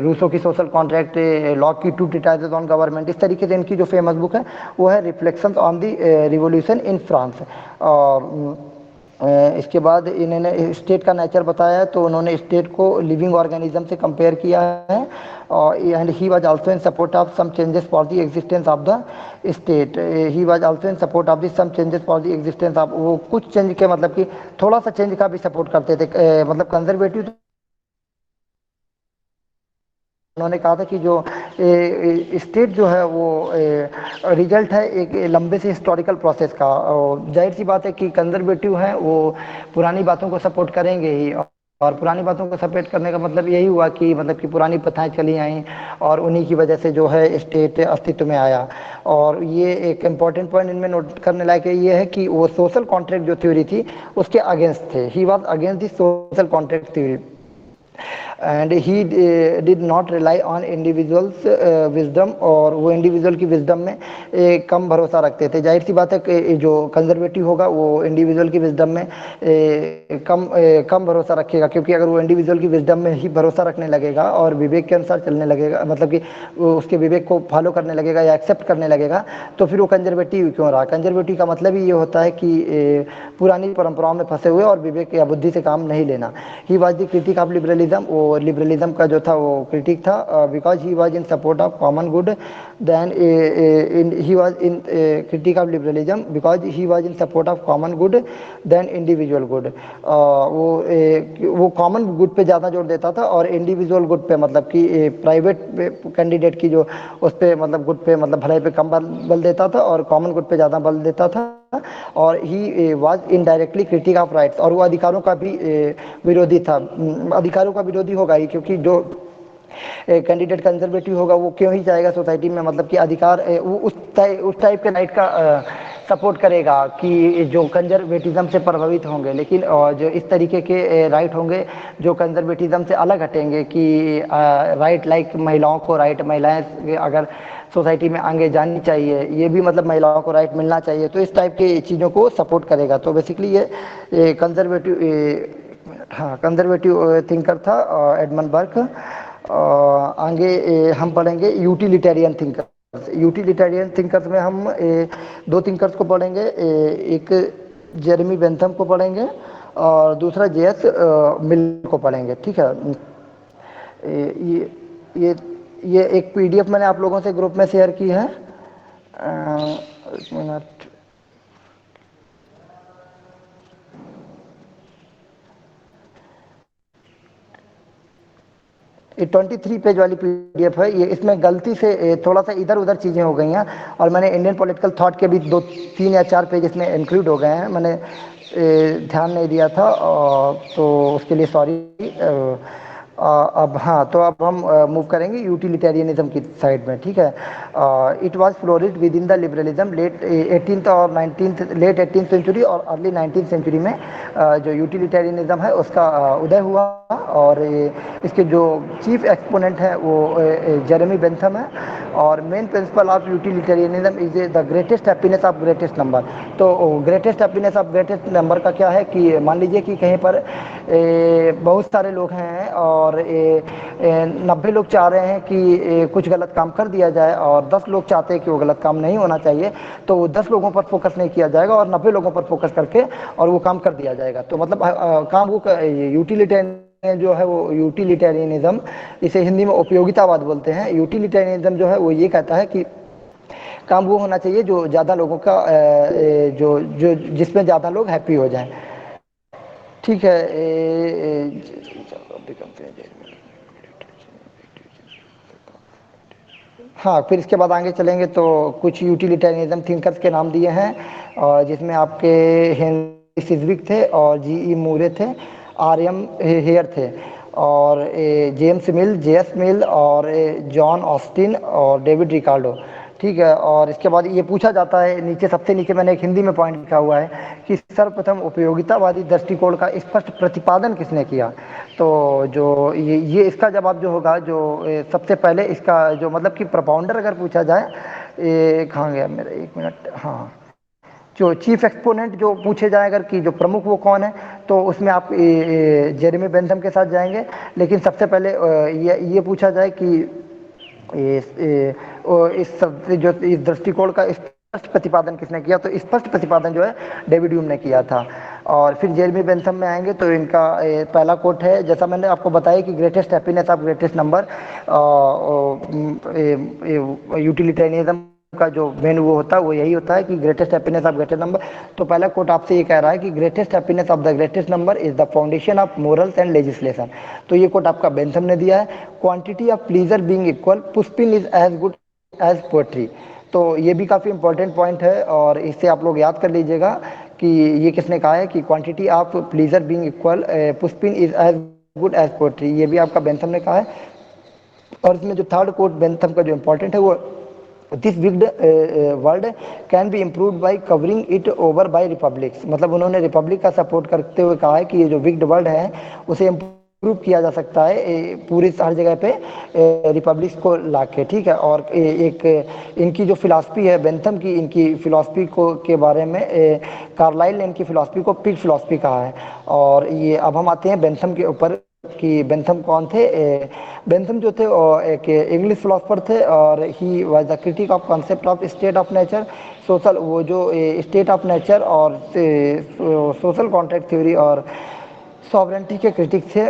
रूसो की सोशल कॉन्ट्रैक्ट, लॉक की टू ट्रीटाइजेस ऑन गवर्नमेंट, इस तरीके से इनकी जो फेमस बुक है वो है reflections on the revolution in France. और इसके बाद इन्होंने स्टेट का नेचर बताया है, तो उन्होंने स्टेट को लिविंग ऑर्गेनिज्म से कंपेयर किया है, and he was also in support of some changes for the existence of the state. He was also in support of the some changes for the existence of, वो कुछ change के मतलब कि थोड़ा सा चेंज का भी सपोर्ट करते थे। मतलब कंजर्वेटिव उन्होंने कहा था कि जो स्टेट जो है वो रिजल्ट है एक लंबे से हिस्टोरिकल प्रोसेस का। और जाहिर सी बात है कि कंजर्वेटिव हैं वो पुरानी बातों को सपोर्ट करेंगे ही, और पुरानी बातों को सपोर्ट करने का मतलब यही हुआ कि मतलब कि पुरानी प्रथाएं चली आई और उन्हीं की वजह से जो है स्टेट अस्तित्व में आया। और ये एक इम्पॉर्टेंट पॉइंट इनमें नोट करने लायक ये है कि वो सोशल कॉन्ट्रैक्ट जो थ्योरी थी उसके अगेंस्ट थे। He was against the social contract theory, and he did not rely on individuals wisdom, और वो इंडिविजुअल की विजडम में कम भरोसा रखते थे। जाहिर सी बात है कि जो कंजर्वेटिव होगा वो इंडिविजुअल की विजडम में कम भरोसा रखेगा, क्योंकि अगर वो इंडिविजुअल की विजडम में ही भरोसा रखने लगेगा और विवेक के अनुसार चलने लगेगा, मतलब कि वो उसके विवेक को फॉलो करने लगेगा या एक्सेप्ट करने लगेगा, तो फिर वो कंजर्वेटिव क्यों रहा। कंजर्वेटिव का मतलब ही ये होता है कि पुरानी परंपराओं में फंसे हुए और विवेक या बुद्धि से काम नहीं लेना। He was the critic of liberalism, वो लिबरलिज्म का जो था वो क्रिटिक था, because he was in support of common good then he was in critique of liberalism because he was in support of common good than individual good. वो common good पे ज़्यादा जोर देता था और इंडिविजुअल गुड पे मतलब कि प्राइवेट कैंडिडेट की जो उस पे मतलब गुड पे मतलब भलाई पे कम बल देता था और कॉमन गुड पे ज़्यादा बल देता था. और he was indirectly critic of rights, और वो अधिकारों का भी विरोधी था. अधिकारों का विरोधी होगा ही, क्योंकि जो कैंडिडेट कंजर्वेटिव होगा वो क्यों ही जाएगा सोसाइटी में मतलब कि अधिकार वो उस टाइप के राइट का सपोर्ट करेगा कि जो कंजर्वेटिज्म से प्रभावित होंगे, लेकिन जो इस तरीके के राइट होंगे जो कंजर्वेटिज्म से अलग हटेंगे कि राइट लाइक महिलाओं को राइट, महिलाएं अगर सोसाइटी में आगे जानी चाहिए, ये भी मतलब महिलाओं को राइट मिलना चाहिए, तो इस टाइप की चीज़ों को सपोर्ट करेगा. तो बेसिकली ये कंजर्वेटिव हाँ कंजर्वेटिव थिंकर था एडमंड बर्क. आगे हम पढ़ेंगे यूटिलिटेरियन थिंकर्स. यूटिलिटेरियन थिंकर्स में हम दो थिंकर्स को पढ़ेंगे, एक जेरेमी बेंथम को पढ़ेंगे और दूसरा जेएस मिल को पढ़ेंगे. ठीक है, ये ये एक पीडीएफ मैंने आप लोगों से ग्रुप में शेयर की है. एक मिनट, ये 23 पेज वाली पीडीएफ है. ये इसमें गलती से थोड़ा सा इधर उधर चीज़ें हो गई हैं और मैंने इंडियन पॉलिटिकल थॉट के भी 2, 3 या 4 पेज इसमें इंक्लूड हो गए हैं. मैंने ध्यान नहीं दिया था तो उसके लिए सॉरी. अब हाँ, तो अब हम मूव करेंगे यूटिलिटेरियनिज्म की साइड में. ठीक है, it was flourished within the liberalism late 18th और 19th लेट 18th सेंचुरी और अर्ली 19th सेंचुरी में जो यूटिलिटेरियनिज्म है उसका उदय हुआ. और इसके जो चीफ एक्सपोनेंट है वो जेरेमी बेंथम है. और main principle of utilitarianism is the greatest happiness of greatest number. तो greatest happiness of greatest number का क्या है कि मान लीजिए कि कहीं पर बहुत सारे लोग हैं और 90 लोग चाह रहे हैं कि कुछ गलत काम कर दिया जाए और 10 लोग चाहते हैं कि वो गलत काम नहीं होना चाहिए, तो 10 लोगों पर फोकस नहीं किया जाएगा और 90 लोगों पर फोकस करके और वो काम कर दिया जाएगा. तो मतलब काम वो यूटिलिटेरियन जो है वो यूटिलिटेरियनिज्म, इसे हिंदी में उपयोगितावाद बोलते हैं. यूटिलिटेरियनिज्म जो है वो ये कहता है कि काम वो होना चाहिए जो ज़्यादा लोगों का जो जो जिसमें ज़्यादा लोग हैप्पी हो जाएं. ठीक है, हाँ फिर इसके बाद आगे चलेंगे तो कुछ यूटिलिटेरियनिज्म थिंकर्स के नाम दिए हैं, जिसमें आपके हेनरी सिजविक थे और जीई मूरे थे, आरएम हेयर थे और जेम्स मिल, जेएस मिल और जॉन ऑस्टिन और डेविड रिकार्डो. ठीक है, और इसके बाद ये पूछा जाता है नीचे, सबसे नीचे मैंने एक हिंदी में पॉइंट लिखा हुआ है कि सर्वप्रथम उपयोगितावादी दृष्टिकोण का स्पष्ट प्रतिपादन किसने किया. तो जो ये इसका जवाब जो होगा, जो सबसे पहले इसका जो मतलब कि प्रोपाउंडर अगर पूछा जाए, कहाँ गया मेरा, 1 मिनट, हाँ, जो चीफ एक्सपोनेंट जो पूछे जाए अगर कि जो प्रमुख वो कौन है, तो उसमें आप जेरेमी बेंथम के साथ जाएंगे. लेकिन सबसे पहले ये पूछा जाए कि इस दृष्टिकोण का स्पष्ट प्रतिपादन किसने किया, तो स्पष्ट प्रतिपादन जो है डेविड ह्यूम ने किया था. और फिर जेरेमी बेंथम में आएंगे तो इनका पहला कोट है, जैसा मैंने आपको बताया कि greatest happiness of greatest number, utilitarianism का जो मेन वो होता है वो यही होता है कि greatest happiness of greatest number. तो पहला कोट आपसे ये कह रहा है कि greatest happiness of the greatest number is the foundation of morals and legislation. तो ये कोट आपका बेंथम ने दिया है. Quantity of pleasure being equal, pushpin is as good as poetry. तो ये भी काफ़ी इंपॉर्टेंट पॉइंट है और इससे आप लोग याद कर लीजिएगा कि ये किसने कहा है कि quantity of pleasure being equal, pushpin is as good as poetry. ये भी आपका बेंथम ने कहा है. और इसमें जो थर्ड कोट बेंथम का जो इंपॉर्टेंट है वो, this विग्ड world can be improved bye covering it over by republics. मतलब उन्होंने रिपब्लिक का सपोर्ट करते हुए कहा है कि ये जो विग्ड वर्ल्ड है उसे इम्प्रूव किया जा सकता है पूरी हर जगह पे रिपब्लिक्स को लाके. ठीक है, और एक इनकी जो फिलॉसफी है बेंथम की, इनकी फिलॉसफी को के बारे में कार्लाइल ने इनकी फिलॉसफी को पिग फिलॉसफी कहा है. और ये अब हम आते हैं बेंथम के ऊपर कि बेंथम कौन थे. बेंथम जो थे एक इंग्लिश फिलोसफर थे और he was the critic of concept of state of nature, social, वो जो स्टेट ऑफ नेचर और सोशल कॉन्ट्रैक्ट थ्योरी और सॉवरेंटी के क्रिटिक थे।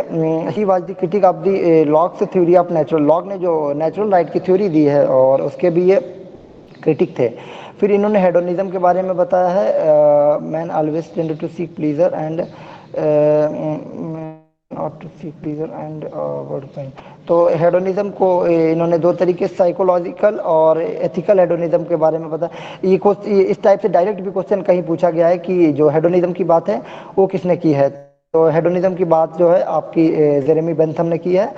ही was the critic of the locks theory of natural. Lock ने जो नेचुरल राइट की theory दी है और उसके भी ये क्रिटिक थे। फिर इन्होंने हेडोनिज्म के बारे में बताया है, man always tend to seek pleasure and not to seek pleasure and avoid pain. तो हेडोनिज्म को इन्होंने दो तरीके, साइकोलॉजिकल और एथिकल हेडोनिज्म के बारे में बताया। ये इस टाइप से डायरेक्ट भी क्वेश्चन कहीं पूछा गया है कि जो हेडोनिज्म की बात है वो किसने की है। तो हेडोनिज्म की बात जो है आपकी जेरेमी बेंथम ने की है।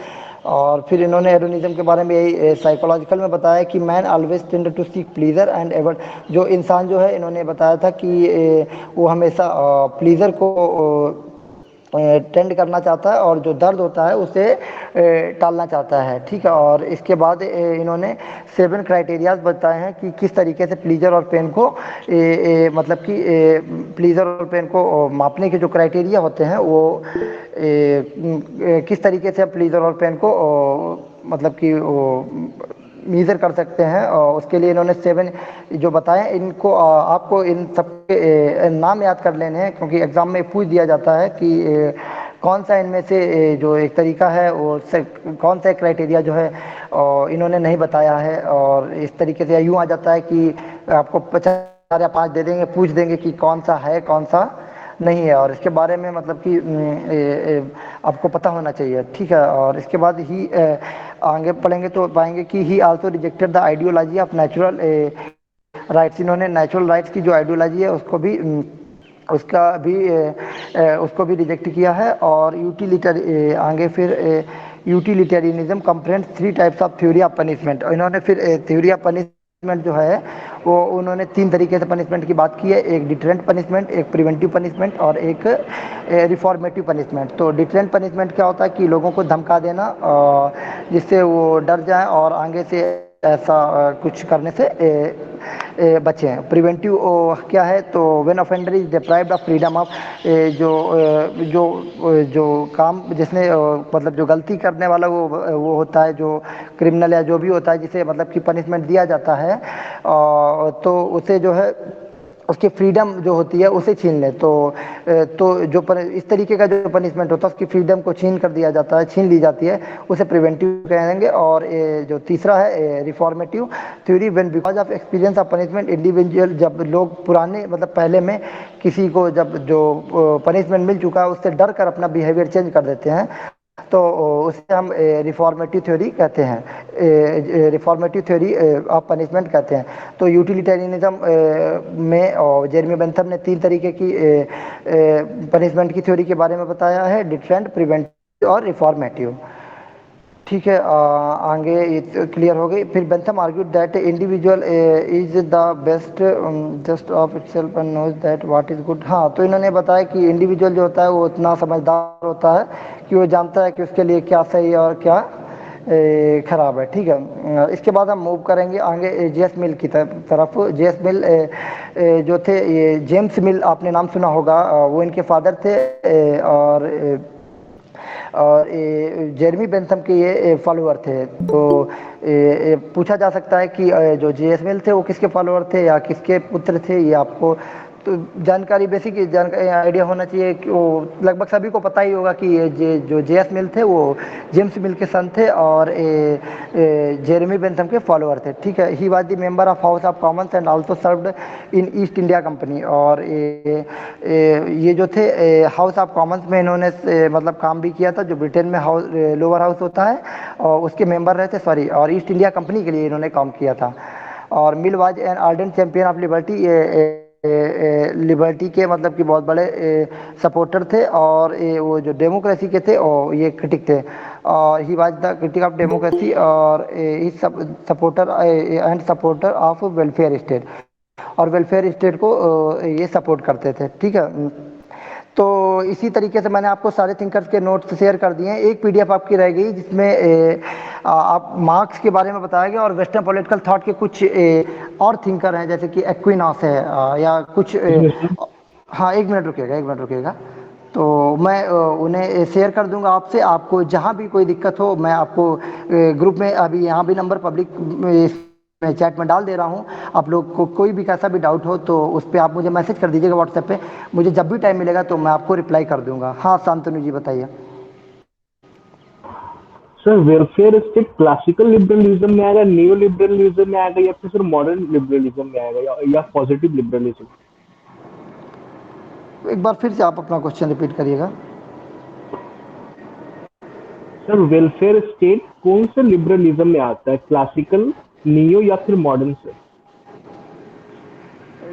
और फिर इन्होंने हेडोनिज्म के बारे में यही साइकोलॉजिकल में बताया कि man always tend to seek pleasure and ever. जो इंसान जो है इन्होंने बताया था कि वो हमेशा प्लीजर को टेंड करना चाहता है और जो दर्द होता है उसे टालना चाहता है। ठीक है। और इसके बाद इन्होंने 7 क्राइटेरियाज बताए हैं कि किस तरीके से प्लीजर और पेन को मतलब कि प्लीजर और पेन को मापने के जो क्राइटेरिया होते हैं वो किस तरीके से प्लीजर और पेन को मतलब कि मेज़र कर सकते हैं। और उसके लिए इन्होंने 7 जो बताए, इनको आपको इन सबके नाम याद कर लेने हैं क्योंकि एग्ज़ाम में पूछ दिया जाता है कि कौन सा इनमें से जो एक तरीका है वो कौन सा क्राइटेरिया जो है इन्होंने नहीं बताया है। और इस तरीके से यूँ आ जाता है कि आपको 50 या 5 दे देंगे, पूछ देंगे कि कौन सा है कौन सा नहीं है, और इसके बारे में मतलब कि आपको पता होना चाहिए। ठीक है। और इसके बाद ही आगे पढ़ेंगे तो पाएंगे कि ही also rejected the ideology of natural rights. इन्होंने नेचुरल राइट्स की जो आइडियोलॉजी है उसको भी रिजेक्ट किया है। और यूटिलिटरी आगे फिर utilitarianism comprehends 3 types of theory of punishment. इन्होंने फिर थ्योरी ऑफ पनिशमेंट जो है वो उन्होंने 3 तरीके से पनिशमेंट की बात की है, एक डिटरेंट पनिशमेंट, एक प्रिवेंटिव पनिशमेंट और एक रिफॉर्मेटिव पनिशमेंट। तो डिटरेंट पनिशमेंट क्या होता है कि लोगों को धमका देना जिससे वो डर जाए और आगे से ऐसा कुछ करने से बचें। प्रिवेंटिव क्या है, तो when offender is deprived of freedom of जो काम जिसने मतलब जो गलती करने वाला वो होता है, जो क्रिमिनल या जो भी होता है जिसे मतलब कि पनिशमेंट दिया जाता है तो उसे जो है उसकी फ्रीडम जो होती है उसे छीन ले। तो जो इस तरीके का जो पनिशमेंट होता है उसकी फ्रीडम को छीन कर दिया जाता है, छीन ली जाती है, उसे प्रिवेंटिव कहेंगे। और जो तीसरा है reformative theory, when because of experience of punishment individual, जब लोग पुराने मतलब पहले में किसी को जब जो पनिशमेंट मिल चुका है उससे डर कर अपना बिहेवियर चेंज कर देते हैं तो उसे हम रिफॉर्मेटिव थ्योरी कहते हैं, रिफॉर्मेटिव थ्योरी ऑफ पनिशमेंट कहते हैं। तो यूटिलिटेरियनिज्म में और जेरेमी बेंथम ने 3 तरीके की पनिशमेंट की थ्योरी के बारे में बताया है, डिटरेंट, प्रिवेंटिव और रिफॉर्मेटिव। ठीक है। आगे क्लियर हो गई। फिर Bentham argued that individual is the best judge of itself and knows that what is good. हाँ, तो इन्होंने बताया कि इंडिविजुअल जो होता है वो इतना समझदार होता है कि वो जानता है कि उसके लिए क्या सही और क्या खराब है। ठीक है। इसके बाद हम मूव करेंगे आगे जेएस मिल की तरफ। जेएस मिल जो थे, ये जेम्स मिल आपने नाम सुना होगा, वो इनके फादर थे और जेरेमी बेंथम के ये फॉलोअर थे। तो पूछा जा सकता है कि जो जेएस मिल थे वो किसके फॉलोअर थे या किसके पुत्र थे, ये आपको तो जानकारी, बेसिक जानकारी आइडिया होना चाहिए कि वो लगभग सभी को पता ही होगा कि ये जो जेएस मिल थे वो जेम्स मिल के सन थे और जेरेमी बेंथम के फॉलोअर थे। ठीक है। ही was the member of house of Commons and also served in east India company. और ये जो थे हाउस ऑफ कॉमन्स में इन्होंने मतलब काम भी किया था, जो ब्रिटेन में लोअर हाउस होता है और उसके मेंबर रहे थे, सॉरी, और ईस्ट इंडिया कंपनी के लिए इन्होंने काम किया था। और Mill was an ardent champion of liberty, liberty के मतलब कि बहुत बड़े सपोर्टर थे और वो जो डेमोक्रेसी के थे और ये क्रिटिक थे। और he was the critic of democracy और he supporter and supporter of welfare state, और वेलफेयर स्टेट को ये सपोर्ट करते थे। ठीक है। तो इसी तरीके से मैंने आपको सारे थिंकर्स के नोट्स शेयर कर दिए हैं। एक पीडीएफ आपकी रह गई जिसमें आप मार्क्स के बारे में बताया गया और वेस्टर्न पॉलिटिकल थॉट के कुछ और थिंकर हैं जैसे कि एक्विनॉस है या कुछ हाँ, 1 मिनट रुकिएगा, 1 मिनट रुकिएगा। तो मैं उन्हें शेयर कर दूंगा आपसे। आपको जहाँ भी कोई दिक्कत हो मैं आपको ग्रुप में, अभी यहाँ भी नंबर पब्लिक मैं चैट में डाल दे रहा हूँ। आप लोग को कोई भी कैसा भी डाउट हो तो उस पे आप मुझे मैसेज कर दीजिएगा व्हाट्सएप पे। मुझे जब भी टाइम मिलेगा तो मैं आपको रिप्लाई कर दूंगा। हाँ शांतनु जी बताइए। Sir welfare state classical liberalism में आएगा, नियो लिबरलिज्म में आएगा, या फिर सर मॉडर्न लिबरलिज्म में आएगा, या पॉजिटिव लिबरलिज्म? एक बार फिर से आप अपना क्वेश्चन रिपीट करिएगा। सर वेलफेयर स्टेट कौन से लिबरलिज्म में आता है, क्लासिकल, नियो, या फिर मॉडर्न सर?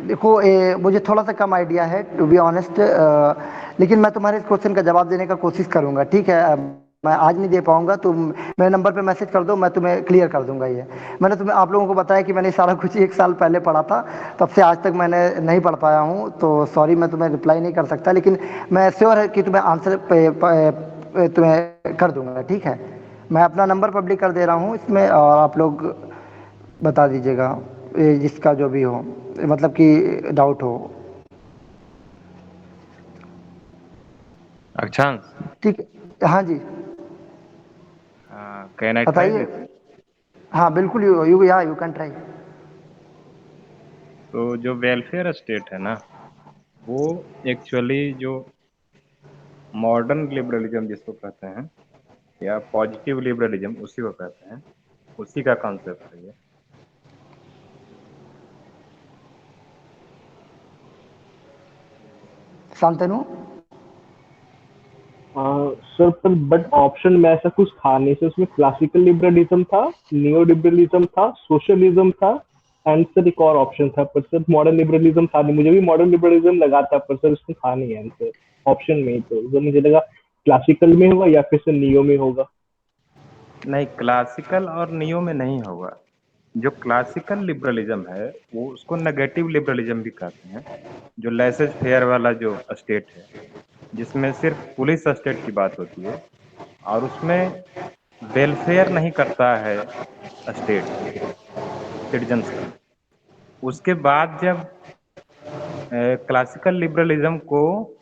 देखो मुझे थोड़ा सा कम आइडिया है टू बी ऑनेस्ट, लेकिन मैं तुम्हारे इस क्वेश्चन का जवाब देने का कोशिश करूंगा। ठीक है, मैं आज नहीं दे पाऊंगा, तुम मेरे नंबर पे मैसेज कर दो, मैं तुम्हें क्लियर कर दूंगा। ये मैंने तुम्हें आप लोगों को बताया कि मैंने सारा कुछ 1 साल पहले पढ़ा था, तब से आज तक मैंने नहीं पढ़ पाया हूँ, तो सॉरी मैं तुम्हें रिप्लाई नहीं कर सकता, लेकिन मैं श्योर है कि तुम्हें आंसर तुम्हें कर दूंगा। ठीक है, मैं अपना नंबर पब्लिक कर दे रहा हूँ इसमें, और आप लोग बता दीजिएगा जिसका जो भी हो, मतलब कि डाउट हो। अक्षांश, ठीक है, हाँ जी कैन आई ट्राई बताइए। दिस? हाँ बिल्कुल, यू यू या यू कैन ट्राई। तो जो वेलफेयर स्टेट है ना, वो एक्चुअली जो मॉडर्न लिबरलिज्म जिसको कहते हैं, या पॉजिटिव लिबरलिज्म उसी को कहते हैं, उसी का कॉन्सेप्ट है ये। शांतनु। सर पर बट ऑप्शन में ऐसा कुछ था नहीं सर, उसमें क्लासिकल लिबरलिज्म था, नियो लिबरलिज्म था, सोशलिज्म था, एंड सर एक और ऑप्शन था, पर सर मॉडर्न लिबरलिज्म था नहीं। मुझे भी मॉडर्न लिबरलिज्म लगा था, पर सर उसमें था नहीं आंसर ऑप्शन में ही, तो मुझे लगा क्लासिकल में होगा या फिर सर नियो में होगा। नहीं, क्लासिकल और नियो में नहीं होगा। जो क्लासिकल लिबरलिज्म है वो उसको नेगेटिव लिबरलिज्म भी कहते हैं, जो लेसेस फेयर वाला जो स्टेट है, जिसमें सिर्फ पुलिस स्टेट की बात होती है और उसमें वेलफेयर नहीं करता है स्टेट सिटीजन्स का। उसके बाद जब क्लासिकल लिबरलिज्म को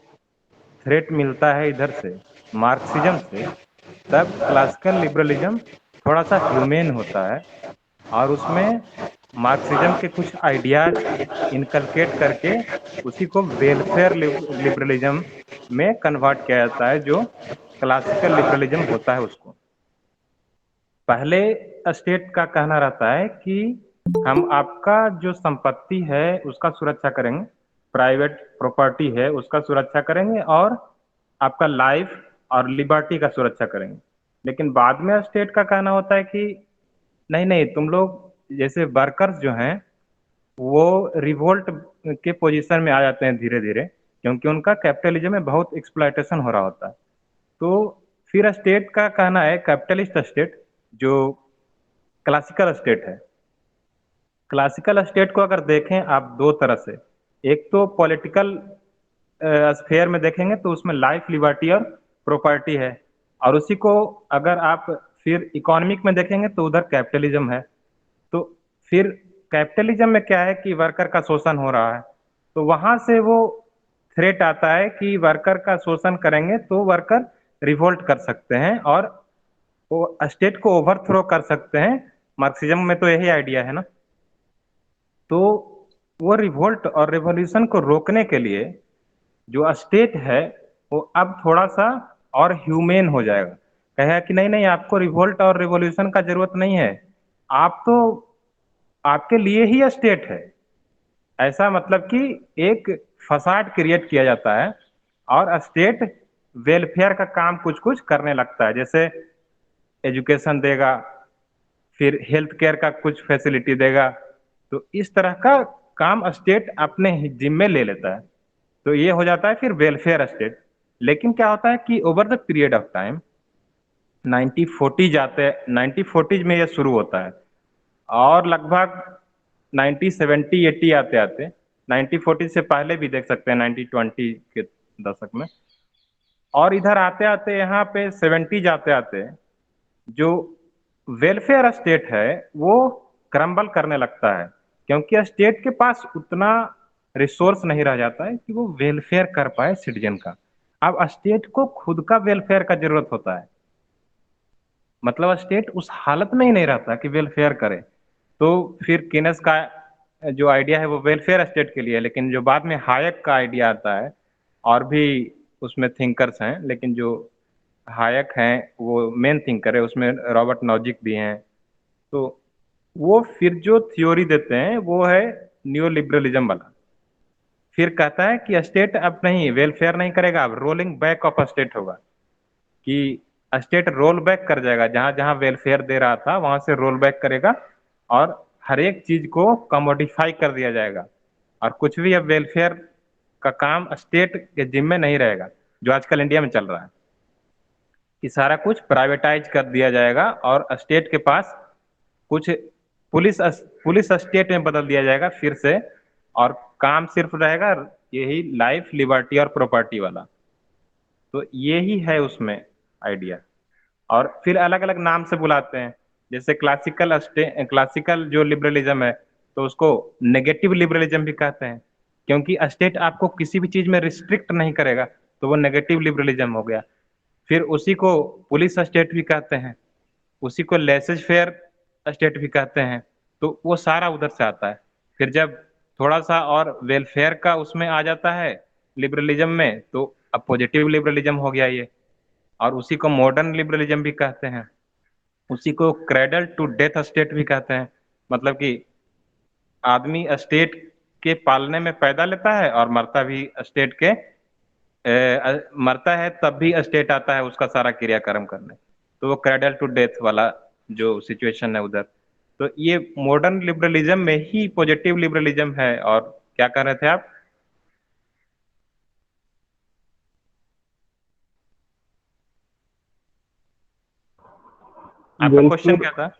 थ्रेट मिलता है इधर से, मार्क्सिज्म से, तब क्लासिकल लिबरलिज्म थोड़ा सा ह्यूमेन होता है और उसमें मार्क्सिज्म के कुछ आइडियाज इनकलकेट करके उसी को वेलफेयर लिबरलिज्म में कन्वर्ट किया जाता है, जो क्लासिकल लिबरलिज्म होता है उसको। पहले स्टेट का कहना रहता है कि हम आपका जो संपत्ति है उसका सुरक्षा करेंगे, प्राइवेट प्रॉपर्टी है उसका सुरक्षा करेंगे, और आपका लाइफ और लिबर्टी का सुरक्षा करेंगे। लेकिन बाद में स्टेट का कहना होता है कि नहीं नहीं, तुम लोग जैसे वर्कर्स जो हैं वो रिवोल्ट के पोजीशन में आ जाते हैं धीरे धीरे, क्योंकि उनका कैपिटलिज्म में बहुत एक्सप्लॉयटेशन हो रहा होता है। तो फिर स्टेट का कहना है, कैपिटलिस्ट स्टेट जो क्लासिकल स्टेट है, क्लासिकल स्टेट को अगर देखें आप दो तरह से, एक तो पॉलिटिकल स्फेयर में देखेंगे तो उसमें लाइफ, लिबर्टी और प्रॉपर्टी है, और उसी को अगर आप फिर इकोनॉमिक में देखेंगे तो उधर कैपिटलिज्म है। तो फिर कैपिटलिज्म में क्या है कि वर्कर का शोषण हो रहा है, तो वहां से वो थ्रेट आता है कि वर्कर का शोषण करेंगे तो वर्कर रिवोल्ट कर सकते हैं और वो स्टेट को ओवरथ्रो कर सकते हैं। मार्क्सिज्म में तो यही आइडिया है ना। तो वो रिवोल्ट और रेवोल्यूशन को रोकने के लिए जो स्टेट है वो अब थोड़ा सा और ह्यूमेन हो जाएगा, कहेगा कि नहीं नहीं, आपको रिवोल्ट और रेवोल्यूशन का जरूरत नहीं है, आप तो, आपके लिए ही स्टेट है। ऐसा मतलब कि एक फसाड क्रिएट किया जाता है और स्टेट वेलफेयर का काम कुछ कुछ करने लगता है, जैसे एजुकेशन देगा, फिर हेल्थ केयर का कुछ फैसिलिटी देगा। तो इस तरह का काम स्टेट अपने जिम्मे ले लेता है, तो ये हो जाता है फिर वेलफेयर स्टेट। लेकिन क्या होता है कि over the period of time 1940 में ये शुरू होता है, और लगभग 1970-80 आते आते, 1940 से पहले भी देख सकते हैं 1920 के दशक में, और इधर आते आते यहाँ पे 70 आते आते जो वेलफेयर स्टेट है वो क्रम्बल करने लगता है, क्योंकि स्टेट के पास उतना रिसोर्स नहीं रह जाता है कि वो वेलफेयर कर पाए सिटीजन का। अब स्टेट को खुद का वेलफेयर का जरूरत होता है, मतलब स्टेट उस हालत में ही नहीं रहता कि वेलफेयर करे। तो फिर केनस का जो आइडिया है वो वेलफेयर स्टेट के लिए है, लेकिन जो बाद में हायक का आइडिया आता है, और भी उसमें थिंकर्स हैं, लेकिन जो हायक हैं वो मेन थिंकर है, उसमें रॉबर्ट नॉजिक भी हैं। तो वो फिर जो थ्योरी देते हैं वो है न्यू लिबरलिज्म वाला। फिर कहता है कि स्टेट अब नहीं वेलफेयर नहीं करेगा, अब रोलिंग बैक ऑफ स्टेट होगा, कि स्टेट रोल बैक कर जाएगा, जहां जहां वेलफेयर दे रहा था वहां से रोल बैक करेगा, और हर एक चीज को कमोडिफाई कर दिया जाएगा, और कुछ भी अब वेलफेयर का काम स्टेट के जिम्मे नहीं रहेगा, जो आजकल इंडिया में चल रहा है कि सारा कुछ प्राइवेटाइज कर दिया जाएगा, और स्टेट के पास कुछ पुलिस पुलिस स्टेट में बदल दिया जाएगा फिर से, और काम सिर्फ रहेगा यही लाइफ लिबर्टी और प्रॉपर्टी वाला। तो यही है उसमें आइडिया, और फिर अलग अलग नाम से बुलाते हैं, जैसे क्लासिकल जो लिबरलिज्म है तो उसको नेगेटिव लिबरलिज्म भी कहते हैं, क्योंकि स्टेट आपको किसी भी चीज में रिस्ट्रिक्ट नहीं करेगा, तो वो नेगेटिव लिबरलिज्म हो गया। फिर उसी को पुलिस स्टेट भी कहते हैं, उसी को लेसेज फेयर स्टेट भी कहते हैं, तो वो सारा उधर से आता है। फिर जब थोड़ा सा और वेलफेयर का उसमें आ जाता है लिबरलिज्म में, तो अब पॉजिटिव लिबरलिज्म हो गया ये, और उसी को मॉडर्न लिबरलिज्म भी कहते हैं, उसी को क्रेडल टू डेथ स्टेट भी कहते हैं। मतलब कि आदमी स्टेट के पालने में पैदा लेता है और मरता भी स्टेट के मरता है, तब भी स्टेट आता है उसका सारा क्रियाक्रम करने। तो वो क्रेडल टू डेथ वाला जो सिचुएशन है उधर, तो ये मॉडर्न लिबरलिज्म में ही पॉजिटिव लिबरलिज्म है। और क्या कर रहे थे आप? आपका क्वेश्चन क्या था?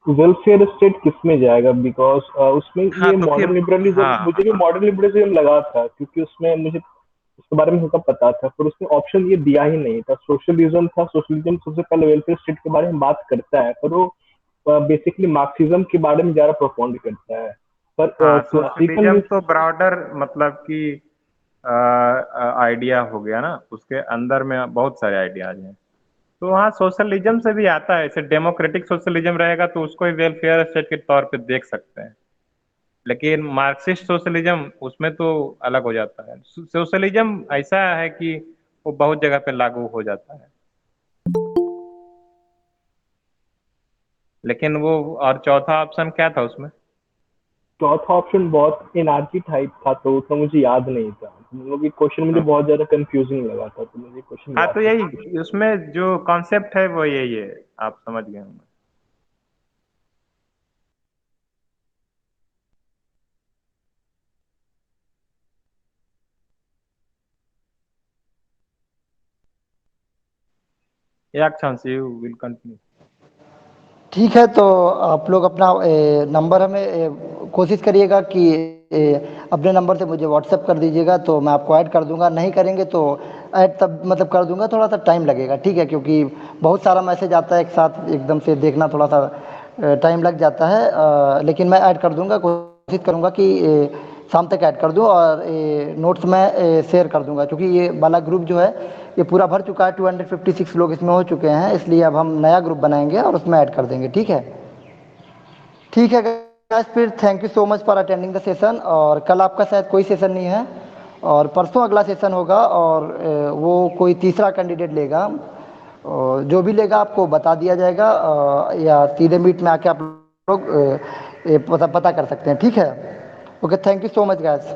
वेलफेयर स्टेट किसमें जाएगा? बिकॉज उसमें हाँ, ये तो मॉडर्न फिर लिबरलिज्म, हाँ मुझे भी मॉडर्न लिबरलिज्म लगा था, क्योंकि उसमें मुझे उसके बारे में हल्का पता था, पर उसमें ऑप्शन ये दिया ही नहीं था। सोशलिज्म था, सोशलिज्म सबसे पहले वेलफेयर स्टेट के बारे में बात करता है, पर वो बेसिकली मार्क्सिज्म के बारे में ज्यादा प्रोपाउंड करता है। पर हाँ, क्लासिकल सोशलिज्म तो ब्रॉडर मतलब कि आइडिया हो गया ना, उसके अंदर में बहुत सारे आइडियाज हैं। तो हाँ, सोशलिज्म से भी आता है, जैसे डेमोक्रेटिक सोशलिज्म रहेगा तो उसको ही वेलफेयर स्टेट के तौर पे देख सकते हैं, लेकिन मार्क्सिस्ट सोशलिज्म उसमें तो अलग हो जाता है। सोशलिज्म ऐसा है कि वो बहुत जगह पे लागू हो जाता है, लेकिन वो और चौथा ऑप्शन क्या था उसमें? चौथा ऑप्शन बहुत एनआरकी टाइप था, तो उतना मुझे याद नहीं था। मतलब ये क्वेश्चन मुझे बहुत ज्यादा कंफ्यूजिंग लगा था, तो मुझे क्वेश्चन हाँ, याद तो नहीं। यही उसमें जो कॉन्सेप्ट है वो यही है, आप समझ गए होंगे। Yeah, chance you will continue. ठीक है, तो आप लोग अपना नंबर हमें कोशिश करिएगा कि अपने नंबर से मुझे व्हाट्सएप कर दीजिएगा, तो मैं आपको ऐड कर दूंगा। नहीं करेंगे तो ऐड तब मतलब कर दूंगा, थोड़ा सा टाइम लगेगा, ठीक है, क्योंकि बहुत सारा मैसेज आता है एक साथ, एकदम से देखना थोड़ा सा टाइम लग जाता है। लेकिन मैं ऐड कर दूंगा, कोशिश करूंगा कि शाम तक ऐड कर दूं, और नोट्स में शेयर कर दूंगा, क्योंकि ये वाला ग्रुप जो है ये पूरा भर चुका है, 256 लोग इसमें हो चुके हैं, इसलिए अब हम नया ग्रुप बनाएंगे और उसमें ऐड कर देंगे। ठीक है, ठीक है guys, फिर thank you so much for attending the session. और कल आपका शायद कोई सेशन नहीं है, और परसों अगला सेशन होगा, और वो कोई तीसरा कैंडिडेट लेगा, और जो भी लेगा आपको बता दिया जाएगा, या सीधे मीट में आके आप लोग पता कर सकते हैं। ठीक है, okay, thank you so much guys.